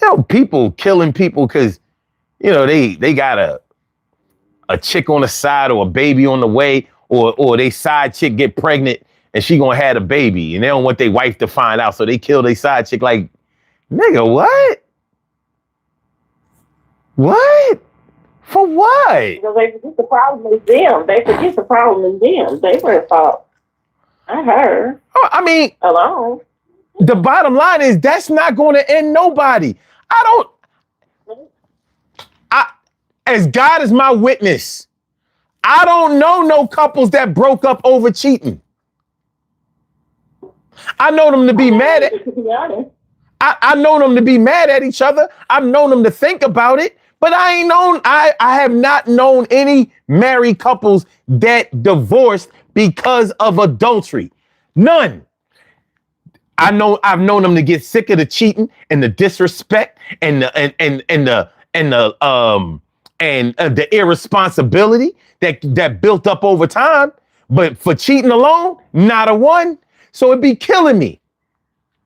You know, people killing people because, you know, they got a chick on the side or a baby on the way, or they side chick get pregnant and she gonna have a baby and they don't want their wife to find out, so they kill their side chick. Like, nigga, what? What? For what? Because they forget the problem is them. They forget the problem is them. They were at fault. I heard. I mean, alone. The bottom line is that's not going to end nobody. As God is my witness, I don't know no couples that broke up over cheating. I know them to be mad at. I know them to be mad at each other. I've known them to think about it, but I have not known any married couples that divorced because of adultery. None. I've known them to get sick of the cheating and the disrespect and the irresponsibility that built up over time. But for cheating alone, not a one. So it'd be killing me.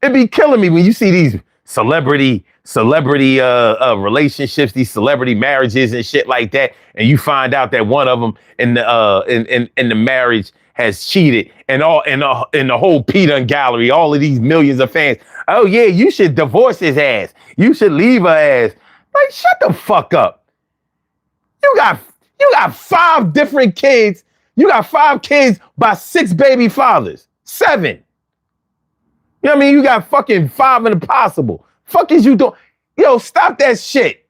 It'd be killing me when you see these celebrity relationships, these celebrity marriages and shit like that, and you find out that one of them in the marriage has cheated, and the whole Peter gallery, all of these millions of fans. Oh yeah, you should divorce his ass. You should leave her ass. Like, shut the fuck up. You got 5 different kids. You got 5 kids by 6 baby fathers. 7. You know what I mean? You got fucking 5 and impossible. Fuck is you doing? Yo, stop that shit.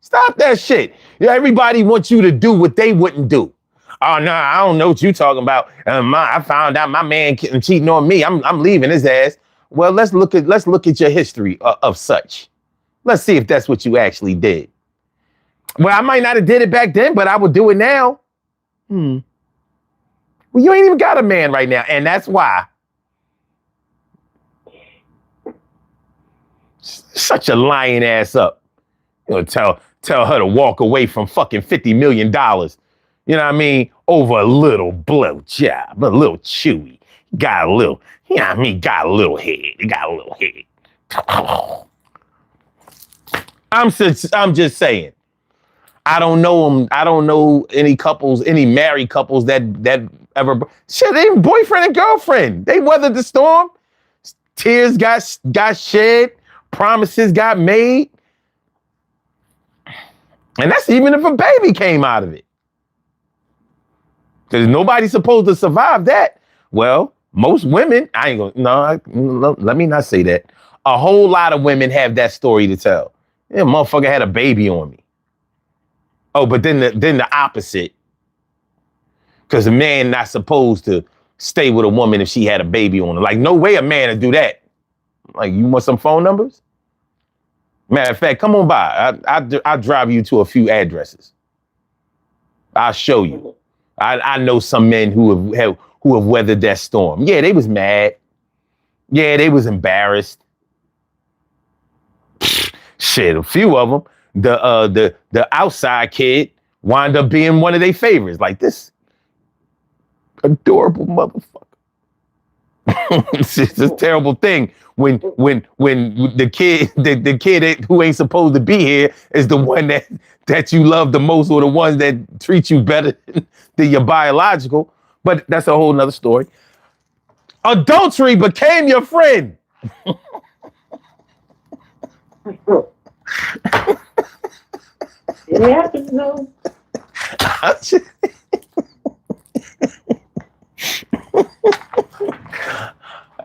Stop that shit. Yeah, everybody wants you to do what they wouldn't do. Oh no, I don't know what you talking about. I found out my man cheating on me. I'm leaving his ass. Well, let's look at your history of such. Let's see if that's what you actually did. Well, I might not have did it back then, but I would do it now. Well, you ain't even got a man right now, and that's why. Such a lying ass up. You know, tell her to walk away from fucking $50 million. You know what I mean? Over a little blow job, a little chewy. Got a little, you know what I mean? Got a little head. Got a little head. I'm just saying. I don't know them. I don't know any couples, any married couples that ever. Shit, they boyfriend and girlfriend. They weathered the storm. Tears got shed. Promises got made. And that's even if a baby came out of it. Because nobody's supposed to survive that. Well, most women, let me not say that. A whole lot of women have that story to tell. Yeah, motherfucker had a baby on me. Oh, but then the opposite. Because a man not supposed to stay with a woman if she had a baby on her. Like, no way a man would do that. Like, you want some phone numbers? Matter of fact, come on by. I'll drive you to a few addresses. I'll show you. I know some men who have weathered that storm. Yeah, they was mad. Yeah, they was embarrassed. Shit, a few of them. The outside kid wound up being one of their favorites. Like, this adorable motherfucker. It's just a terrible thing when the kid who ain't supposed to be here is the one that you love the most, or the ones that treat you better than your biological. But that's a whole nother story. Adultery became your friend. It happens though.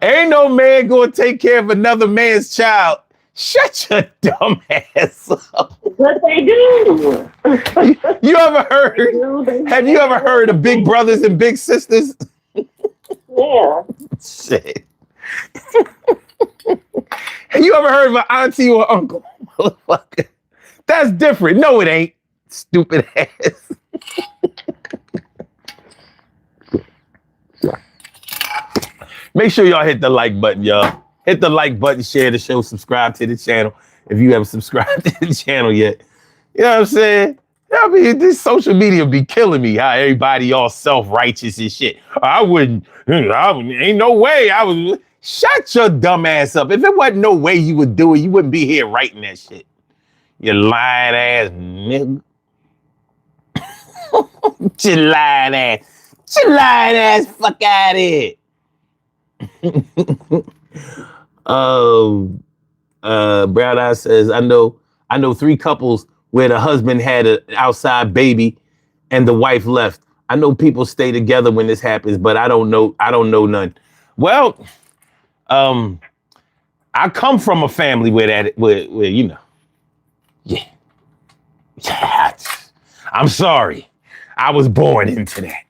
Ain't no man gonna take care of another man's child. Shut your dumb ass up. But they do. You ever heard? Have you ever heard of big brothers and big sisters? Yeah. Shit. You ever heard of an auntie or uncle? Motherfucker. That's different. No, it ain't. Stupid ass. Make sure y'all hit the like button, y'all. Hit the like button, share the show, subscribe to the channel if you haven't subscribed to the channel yet. You know what I'm saying? I mean, this social media be killing me. How everybody all self-righteous and shit. I wouldn't, ain't no way I would. Shut your dumb ass up. If it wasn't no way you would do it, you wouldn't be here writing that shit. You lying ass nigga. You lying ass fuck out of here. Brown Eye says, I know 3 couples where the husband had an outside baby and the wife left. I know people stay together when this happens, but I don't know none. Well, I come from a family where you know, yeah. I'm sorry. I was born into that.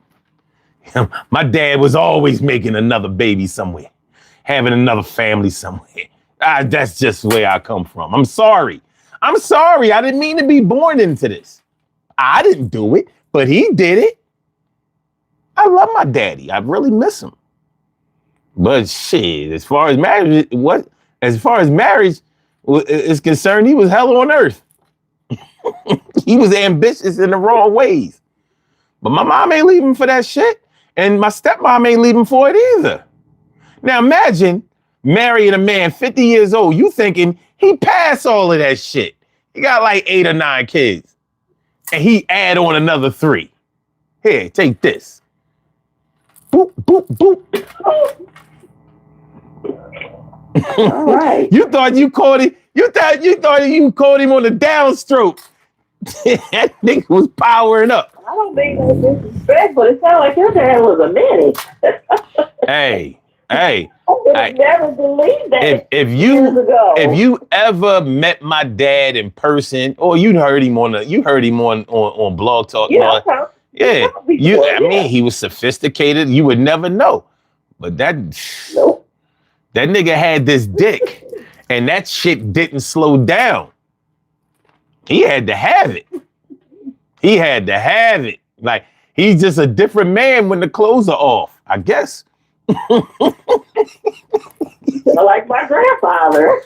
My dad was always making another baby somewhere, having another family somewhere. That's just where I come from. I'm sorry. I didn't mean to be born into this. I didn't do it, but he did it. I love my daddy. I really miss him. But shit, as far as marriage is concerned, he was hell on earth. He was ambitious in the wrong ways. But my mom ain't leaving for that shit. And my stepmom ain't leaving for it either. Now imagine marrying a man 50 years old. You thinking he passed all of that shit. He got like 8 or 9 kids. And he add on another 3. Here, take this. Boop, boop, boop. All right. You thought you caught him. You thought you caught him on the downstroke. That nigga was powering up. I don't mean no disrespect, but it sounded like your dad was a menace. Hey. I would have never believed that If you ever met my dad in person, or you heard him on Blog Talk, I mean, he was sophisticated. You would never know, but that nigga had this dick, and that shit didn't slow down. He had to have it. Like, he's just a different man when the clothes are off, I guess. Like my grandfather.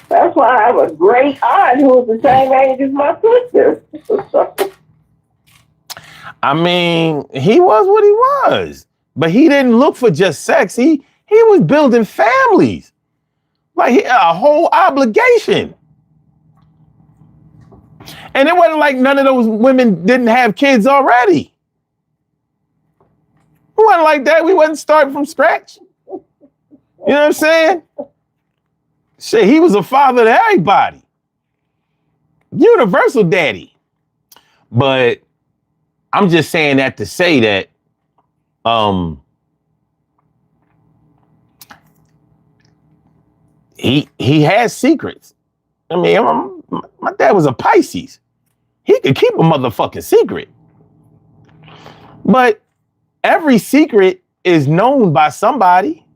That's why I have a great aunt who was the same age as my sister. I mean, he was what he was, but he didn't look for just sex. He was building families, like a whole obligation. And it wasn't like none of those women didn't have kids already. It wasn't like that. We wasn't starting from scratch. You know what I'm saying? Shit, he was a father to everybody. Universal daddy. But I'm just saying that to say that he has secrets. I mean, my dad was a Pisces. He could keep a motherfucking secret. But every secret is known by somebody.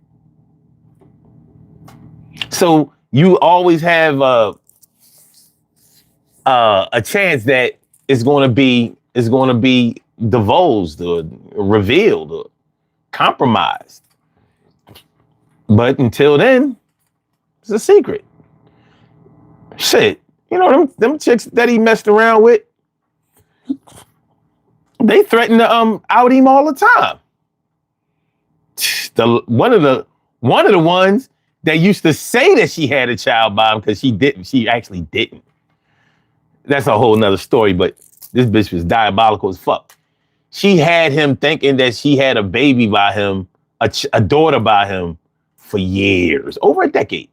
So you always have a chance that it's going to be divulged or revealed or compromised. But until then, it's a secret. Shit, you know them chicks that he messed around with, they threaten to out him all the time. One of the ones that used to say that she had a child by him because she didn't. She actually didn't. That's a whole nother story, but this bitch was diabolical as fuck. She had him thinking that she had a baby by him, a daughter by him for years, over a decade.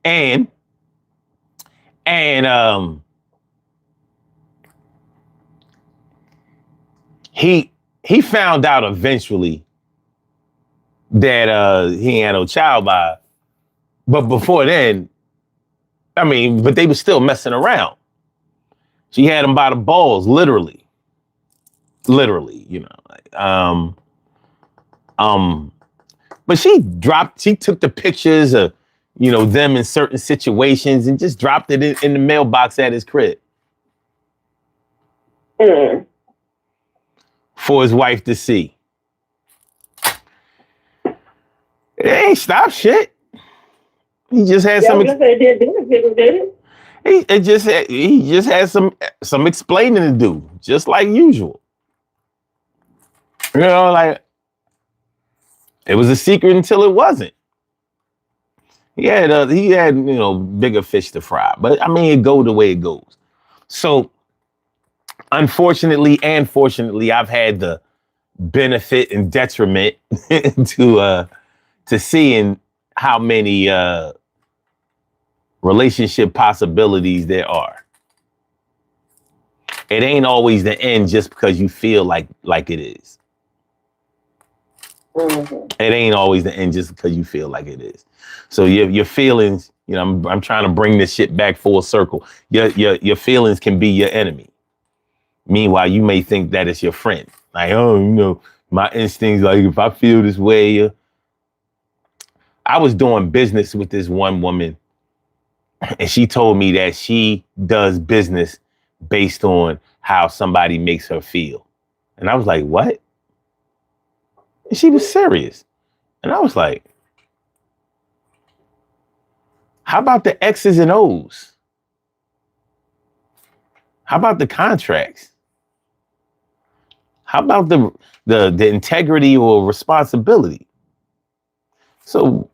And he found out eventually that he ain't had no child by her. But before then, I mean, but they were still messing around. She had him by the balls, literally, you know. But she took the pictures of them in certain situations and just dropped it in the mailbox at his crib for his wife to see. It ain't stop shit. He just had some. He just had some explaining to do, just like usual. Like it was a secret until it wasn't. He had bigger fish to fry, but I mean, it go the way it goes. So, unfortunately and fortunately, I've had the benefit and detriment to seeing how many relationship possibilities there are. It ain't always the end just because you feel like it is. Mm-hmm. It ain't always the end just because you feel like it is. So your feelings, I'm trying to bring this shit back full circle. Your feelings can be your enemy. Meanwhile, you may think that it's your friend. Like, my instincts, like if I feel this way. I was doing business with this one woman, and she told me that she does business based on how somebody makes her feel. And I was like, what? And she was serious. And I was like, how about the X's and O's? How about the contracts? How about the integrity or responsibility? So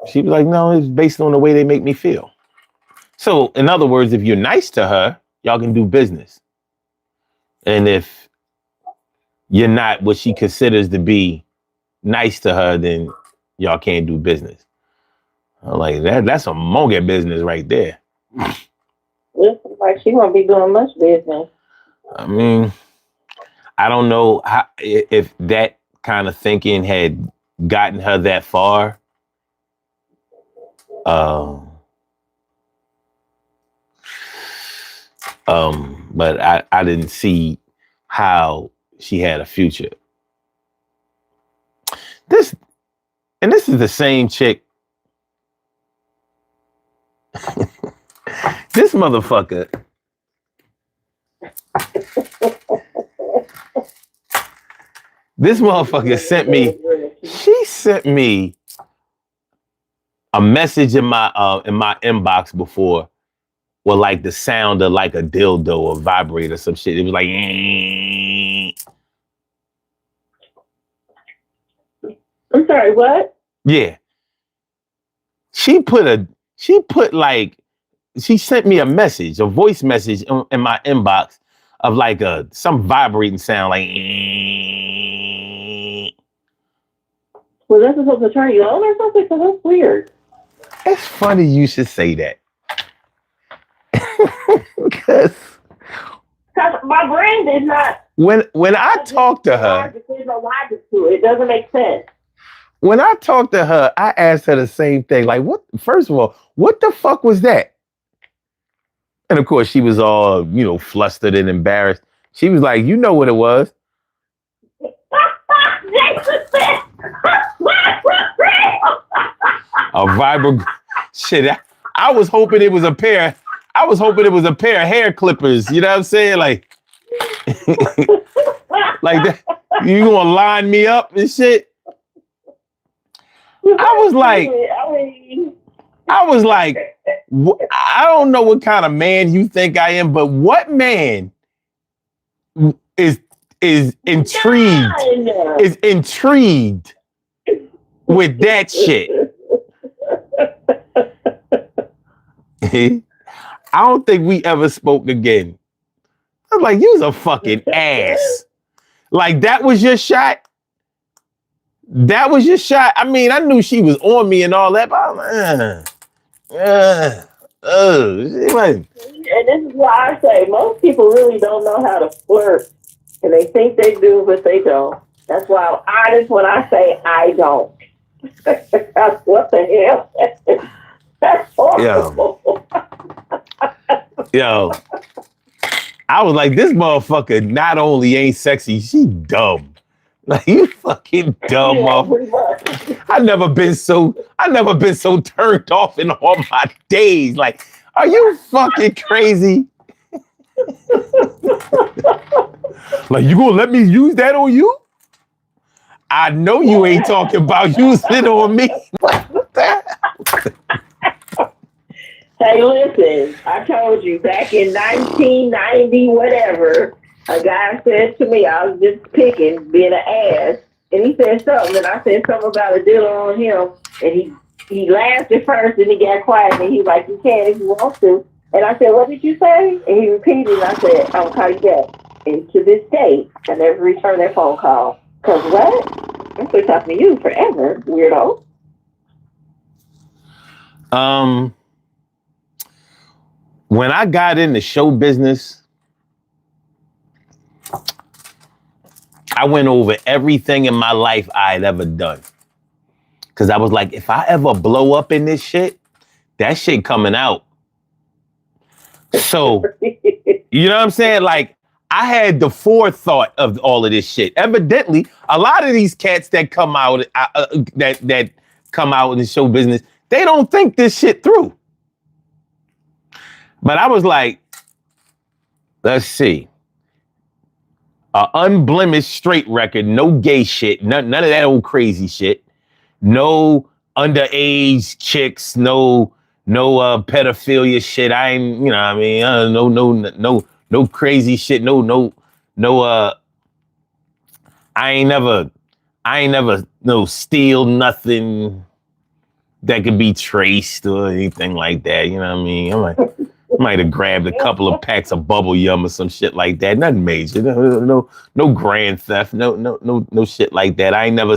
she was like, no, it's based on the way they make me feel. So in other words, if you're nice to her, y'all can do business. And if you're not what she considers to be nice to her, then y'all can't do business. I'm like, that's some monkey business right there. Looks like she won't be doing much business. I mean, I don't know if that kind of thinking had gotten her that far. But I didn't see how she had a future. This is the same chick. This motherfucker. This motherfucker she sent me a message in my inbox before with like the sound of like a dildo or vibrate or some shit. It was like, I'm sorry, what? Yeah. She sent me a message, a voice message in my inbox of like some vibrating sound, like. Was that supposed to turn you on or something? Because that's weird. It's funny you should say that. Because my brain did not. When I talk to her, there's no logic to it. It doesn't make sense. When I talked to her, I asked her the same thing. Like, what? First of all, what the fuck was that? And of course, she was all, flustered and embarrassed. She was like, you know what it was. A vibra. Shit, I was hoping it was a pair. I was hoping it was a pair of hair clippers. You know what I'm saying? Like, like that. You gonna line me up and shit? I was like, I don't know what kind of man you think I am, but what man is intrigued with that shit? I don't think we ever spoke again. I was like, you's a fucking ass. Like, that was your shot? That was your shot? I mean, I knew she was on me and all that, but I'm like, And this is why I say most people really don't know how to flirt. And they think they do, but they don't. That's why I'm honest when I say I don't. What the hell? That's horrible. Yo, I was like, this motherfucker not only ain't sexy, she dumb. Like, you fucking dumb motherfucker. I I've never been so turned off in all my days. Like, are you fucking crazy? Like, you gonna let me use that on you? I know you ain't talking about using it on me. What the hell? Hey, listen, I told you back in 1990, whatever, a guy said to me, I was just picking, being an ass, and he said something, and I said something about a dealer on him, and he laughed at first, and he got quiet, and he was like, you can if you want to. And I said, what did you say? And he repeated, and I said, I'll call you back. And to this day, I never returned that phone call. Because what? I'm still talking to you forever, weirdo. When I got in the show business, I went over everything in my life I had ever done. Cause I was like, if I ever blow up in this shit, that shit coming out. So, you know what I'm saying? Like, I had the forethought of all of this shit. Evidently, a lot of these cats that come out, that come out in the show business, they don't think this shit through. But I was like, let's see. An unblemished straight record, no gay shit, none of that old crazy shit. No underage chicks, no pedophilia shit. I ain't, you know what I mean? No crazy shit. No, I ain't never steal nothing that could be traced or anything like that. You know what I mean? I might have grabbed a couple of packs of bubble yum or some shit like that. Nothing major. No grand theft. No shit like that. I ain't never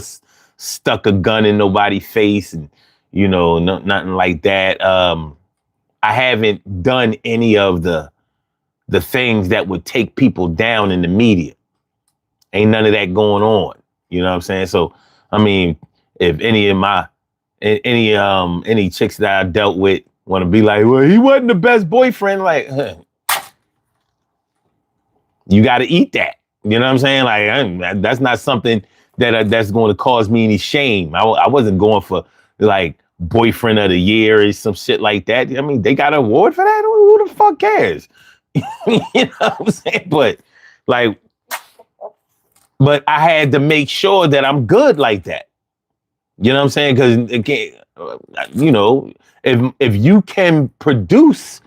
stuck a gun in nobody's face and, nothing like that. I haven't done any of the things that would take people down in the media. Ain't none of that going on. You know what I'm saying? So, I mean, if any chicks that I dealt with want to be like, well, he wasn't the best boyfriend, like, you got to eat that. You know what I'm saying? Like, that's not something that's going to cause me any shame. I wasn't going for like boyfriend of the year or some shit like that. I mean, they got an award for that. Who the fuck cares? You know what I'm saying? But I had to make sure that I'm good like that. You know what I'm saying? Because again, if you can produce,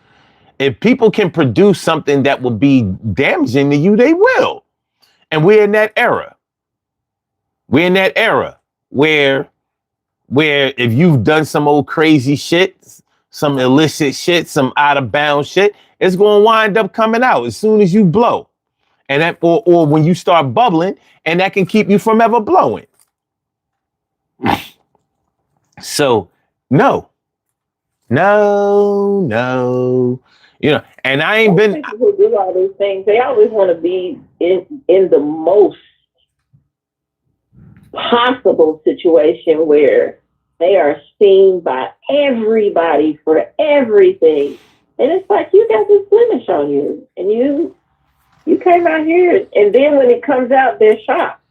if people can produce something that will be damaging to you, they will. And we're in that era. We're in that era where if you've done some old crazy shit, some illicit shit, some out of bounds shit, it's going to wind up coming out as soon as you blow. And that, or when you start bubbling, and that can keep you from ever blowing. So, no. And I ain't been. People who do all these things, they always want to be in the most possible situation where they are seen by everybody for everything. And it's like, you got this blemish on you, and you came out here, and then when it comes out, they're shocked.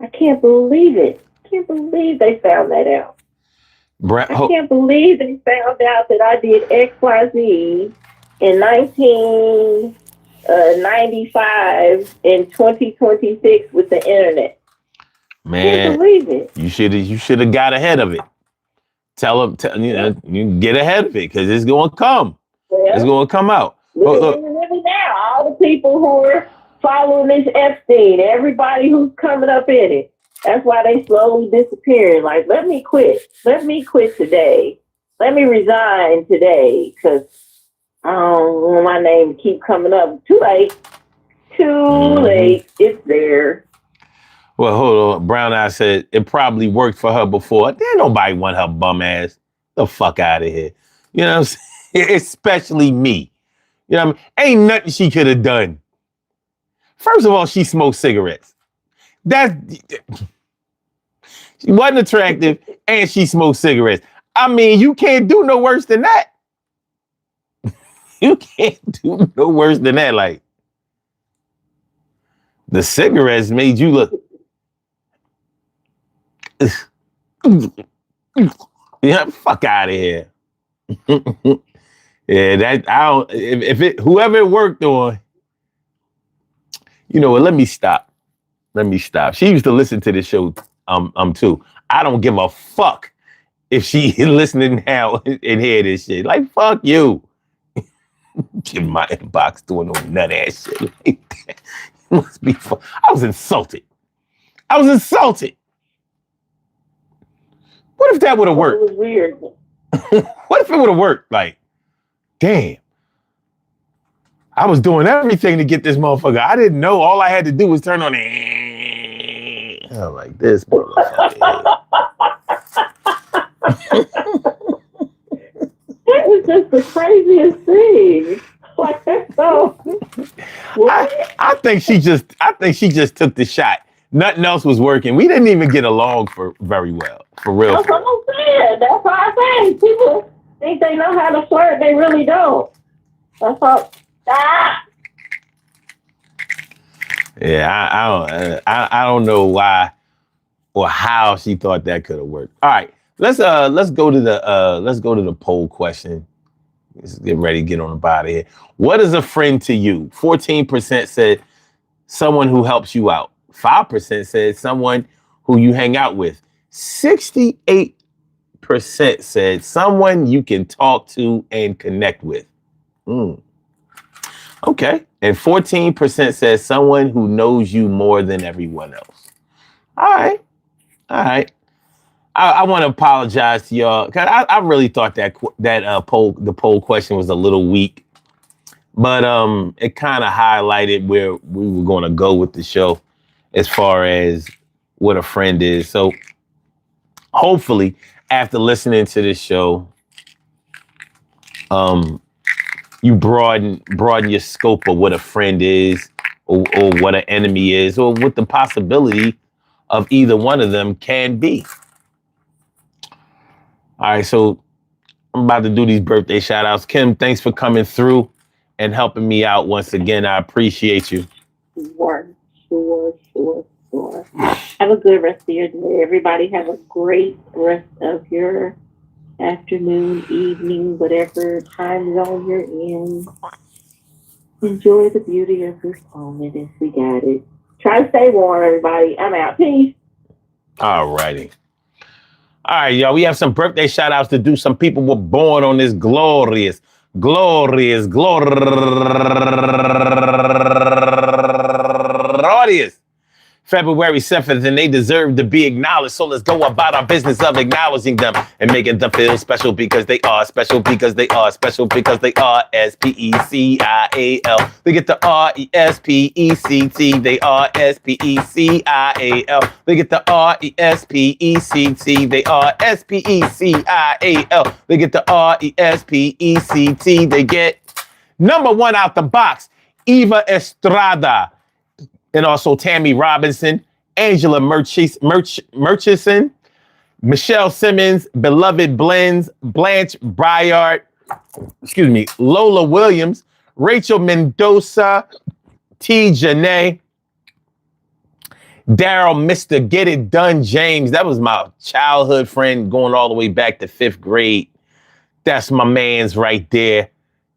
I can't believe it. I can't believe they found that out. I can't believe they found out that I did XYZ in 1995 in 2026 with the internet. Man, I can't believe it. You should have got ahead of it. Tell them, you get ahead of it because it's going to come. Yeah. It's going to come out. Look now, all the people who are following this Epstein, everybody who's coming up in it. That's why they slowly disappearing. Like, let me quit. Let me quit today. Let me resign today because I don't want my name to keep coming up. Too late. Late. It's there. Well, hold on. Brown Eye said it probably worked for her before. There nobody want her bum ass. The fuck out of here. You know what I'm saying? Especially me. You know what I mean? Ain't nothing she could have done. First of all, she smoked cigarettes. She wasn't attractive and she smoked cigarettes. I mean, you can't do no worse than that. You can't do no worse than that. Like, the cigarettes made you look. Yeah, fuck out of here. Yeah, that I don't. If it whoever it worked on, you know what? Let me stop. Let me stop. She used to listen to this show, too. I don't give a fuck if she listening now and hear this shit. Like, fuck you. Get in my inbox doing no nut ass shit like that. Must be fun. I was insulted. I was insulted. What if that would have It worked? was weird. What if it would have worked? Like, damn. I was doing everything to get this motherfucker. I didn't know. All I had to do was turn on the. I'm like this motherfucker. That was just the craziest thing. Like so. I think she just took the shot. Nothing else was working. We didn't even get along for very well. For real. That's what I'm saying. That's why I say people think they know how to flirt. They really don't. That's all. Ah! Yeah, I don't know why or how she thought that could have worked. All right, let's go to the poll question. Let's get ready to get on the out of here. What is a friend to you? 14% said someone who helps you out. 5% said someone who you hang out with. 68% said someone you can talk to and connect with. Okay. And 14% says someone who knows you more than everyone else. All right. All right. I want to apologize to y'all because I really thought that the poll question was a little weak, but it kind of highlighted where we were going to go with the show as far as what a friend is. So hopefully, after listening to this show, you broaden your scope of what a friend is, or what an enemy is, or what the possibility of either one of them can be. All right, so I'm about to do these birthday shout outs. Kim, thanks for coming through and helping me out once again. I appreciate you. Sure. Have a good rest of your day. Everybody have a great rest of your afternoon, evening, whatever time zone you're in. Enjoy the beauty of this moment as we got it. Try to stay warm, everybody. I'm out. Peace. All righty. All right, y'all. We have some birthday shout outs to do. Some people were born on this glorious February 7th, and they deserve to be acknowledged. So let's go about our business of acknowledging them and making them feel special because they are special because they are special because they are SPECIAL. They get the RESPECT. They are SPECIAL. They get the RESPECT. They are SPECIAL. They get the RESPECT. They get number one out the box, Eva Estrada. And also Tammy Robinson, Angela Murchison, Michelle Simmons, Beloved Blends, Blanche Bryard, Lola Williams, Rachel Mendoza, T. Janae, Daryl, Mr. Get It Done James. That was my childhood friend going all the way back to 5th grade. That's my man's right there.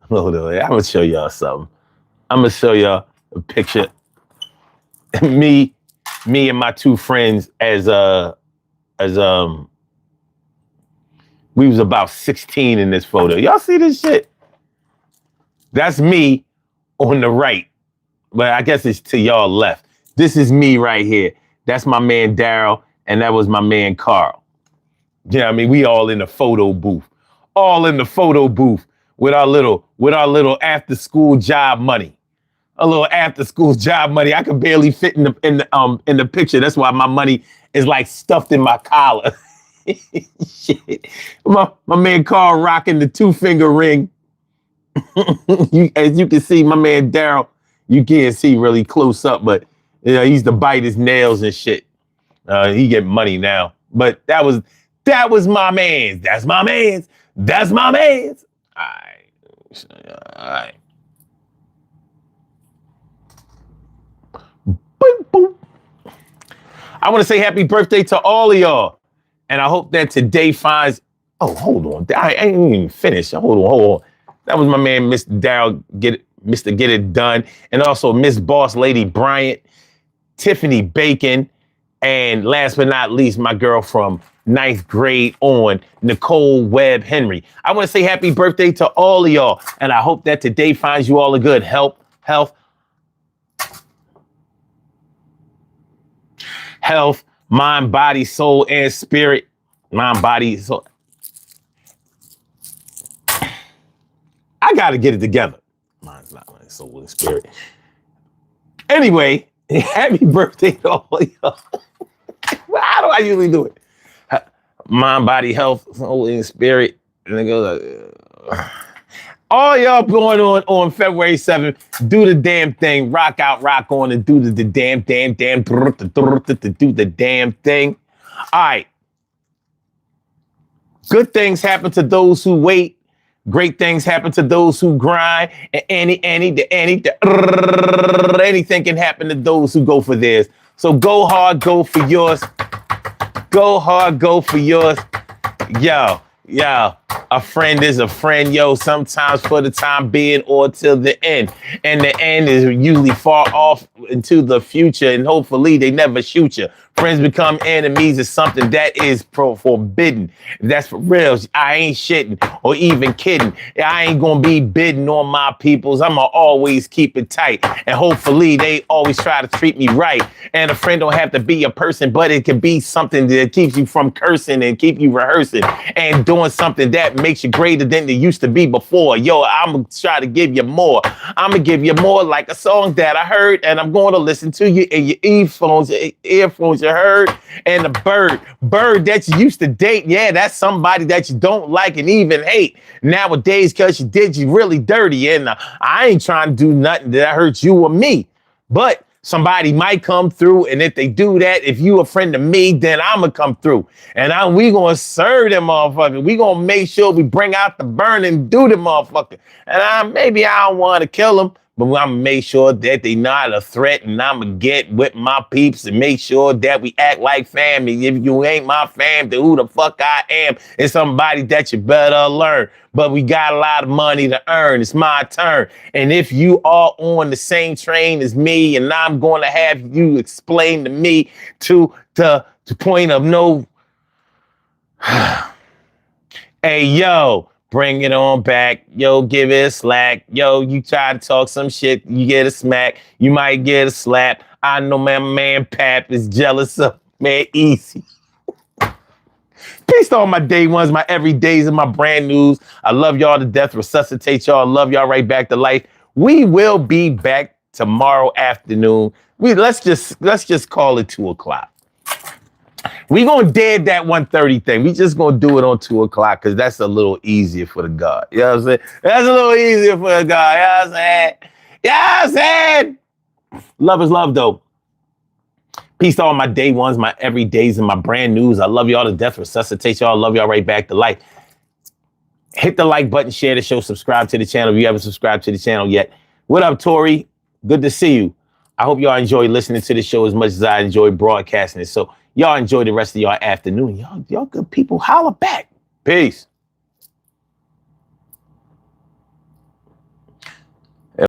Hold on, I'm going to show y'all something. I'm going to show y'all a picture. me and my two friends as we was about 16 in this photo. Y'all see this shit? That's me on the right. But I guess it's to y'all left. This is me right here. That's my man Daryl, and that was my man Carl. You know what I mean? We all in the photo booth. All in the photo booth with our little after school job money. A little after school job money. I could barely fit in the picture. That's why my money is like stuffed in my collar. Shit. My man Carl rocking the 2-finger ring. As you can see, my man Daryl, you can't see really close up, but you know, he used to bite his nails and shit. He get money now. But that was my man's. That's my man's. That's my man's. All right. Boop, boop. I want to say happy birthday to all of y'all. And I hope that today finds Oh, hold on. I ain't even finished. Hold on. That was my man, Mr. Darryl, Mr. Get It Done. And also Miss Boss Lady Bryant, Tiffany Bacon, and last but not least, my girl from ninth grade on, Nicole Webb Henry. I want to say happy birthday to all of y'all. And I hope that today finds you all a good health, mind, body, soul, and spirit. Mind, body, soul. I got to get it together. Mine's not my soul and spirit. Anyway, happy birthday to all of y'all. How do I usually do it? Mind, body, health, soul, and spirit. And it goes all y'all going on February 7th, do the damn thing. Rock out, rock on, and do the damn, do the damn thing. All right. Good things happen to those who wait. Great things happen to those who grind. And anything can happen to those who go for theirs. So go hard, go for yours. Go hard, go for yours. Yo, a friend is a friend, yo, sometimes for the time being or till the end. And the end is usually far off into the future, and hopefully they never shoot you. Friends become enemies is something that is forbidden. That's for real. I ain't shitting or even kidding. I ain't gonna be bidding on my peoples. I'm gonna always keep it tight. And hopefully they always try to treat me right. And a friend don't have to be a person, but it can be something that keeps you from cursing and keep you rehearsing and doing something that makes you greater than you used to be before. Yo, I'm gonna try to give you more. I'm gonna give you more like a song that I heard, and I'm going to listen to you in your earphones you heard, and the bird that you used to date. Yeah, that's somebody that you don't like and even hate nowadays because you did you really dirty. And I ain't trying to do nothing that hurts you or me, but somebody might come through, and if they do that, if you a friend of me, then I'ma come through, and we gonna serve them motherfucker. We gonna make sure we bring out the burn and do the motherfucker. And maybe I don't want to kill them, but I'm gonna make sure that they not a threat, and I'm gonna get with my peeps and make sure that we act like family. If you ain't my fam, then who the fuck I am is somebody that you better learn. But we got a lot of money to earn. It's my turn. And if you are on the same train as me, and I'm going to have you explain to me to the point of no. Hey, yo, bring it on back. Yo, give it a slack. Yo, you try to talk some shit, you get a smack. You might get a slap. I know my man Pap is jealous of man Easy. Peace to all my day ones, my everydays, and my brand news. I love y'all to death. Resuscitate y'all. Love y'all right back to life. We will be back tomorrow afternoon. Let's just call it 2:00. We gonna dead that 1:30 thing. We just gonna do it on 2:00 because that's a little easier for the God. You know what I'm saying? That's a little easier for the God. You know what I'm saying? You know what I'm saying? Love is love, though. Peace to all my day ones, my everydays, and my brand news. I love y'all to death. Resuscitate y'all. Love y'all right back to life. Hit the like button, share the show, subscribe to the channel if you haven't subscribed to the channel yet. What up, Tori? Good to see you. I hope y'all enjoy listening to the show as much as I enjoy broadcasting it. So y'all enjoy the rest of y'all afternoon. Y'all good people. Holla back. Peace.